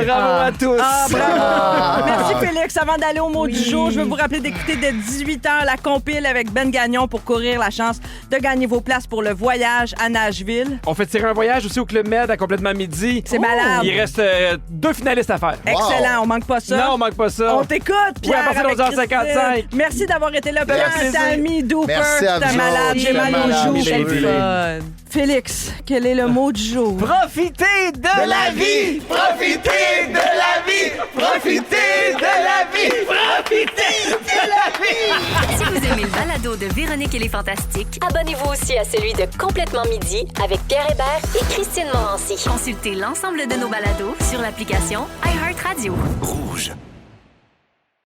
Bravo à tous! bravo. Merci Félix. Avant d'aller au mot du jour, je veux vous rappeler d'écouter dès 18h la compile avec Ben Gagnon pour courir la chance de gagner vos places pour le voyage à Nashville. On fait tirer un voyage aussi au Club Med à complètement midi. C'est malade. Il reste 2 finalistes à faire. Excellent, on manque pas ça. Non, on manque pas ça. On t'écoute, Pierre. Oui, à partir de avec 11h55. Christine. Merci d'avoir été là, Pierre. Merci. Tammy, Dooper. Merci à T'es vous malade, autres. j'ai mal Malade, aux joues. j'ai vu. Félix, quel est le mot du jour? Profitez de la vie! Profitez de la vie! Profitez de la vie! Profitez de la vie! Si vous aimez le balado de Véronique et les Fantastiques, Abonnez-vous aussi à celui de Complètement Midi avec Pierre Hébert et Christine Morancy. consultez l'ensemble de nos balados sur l'application iHeartRadio. Rouge.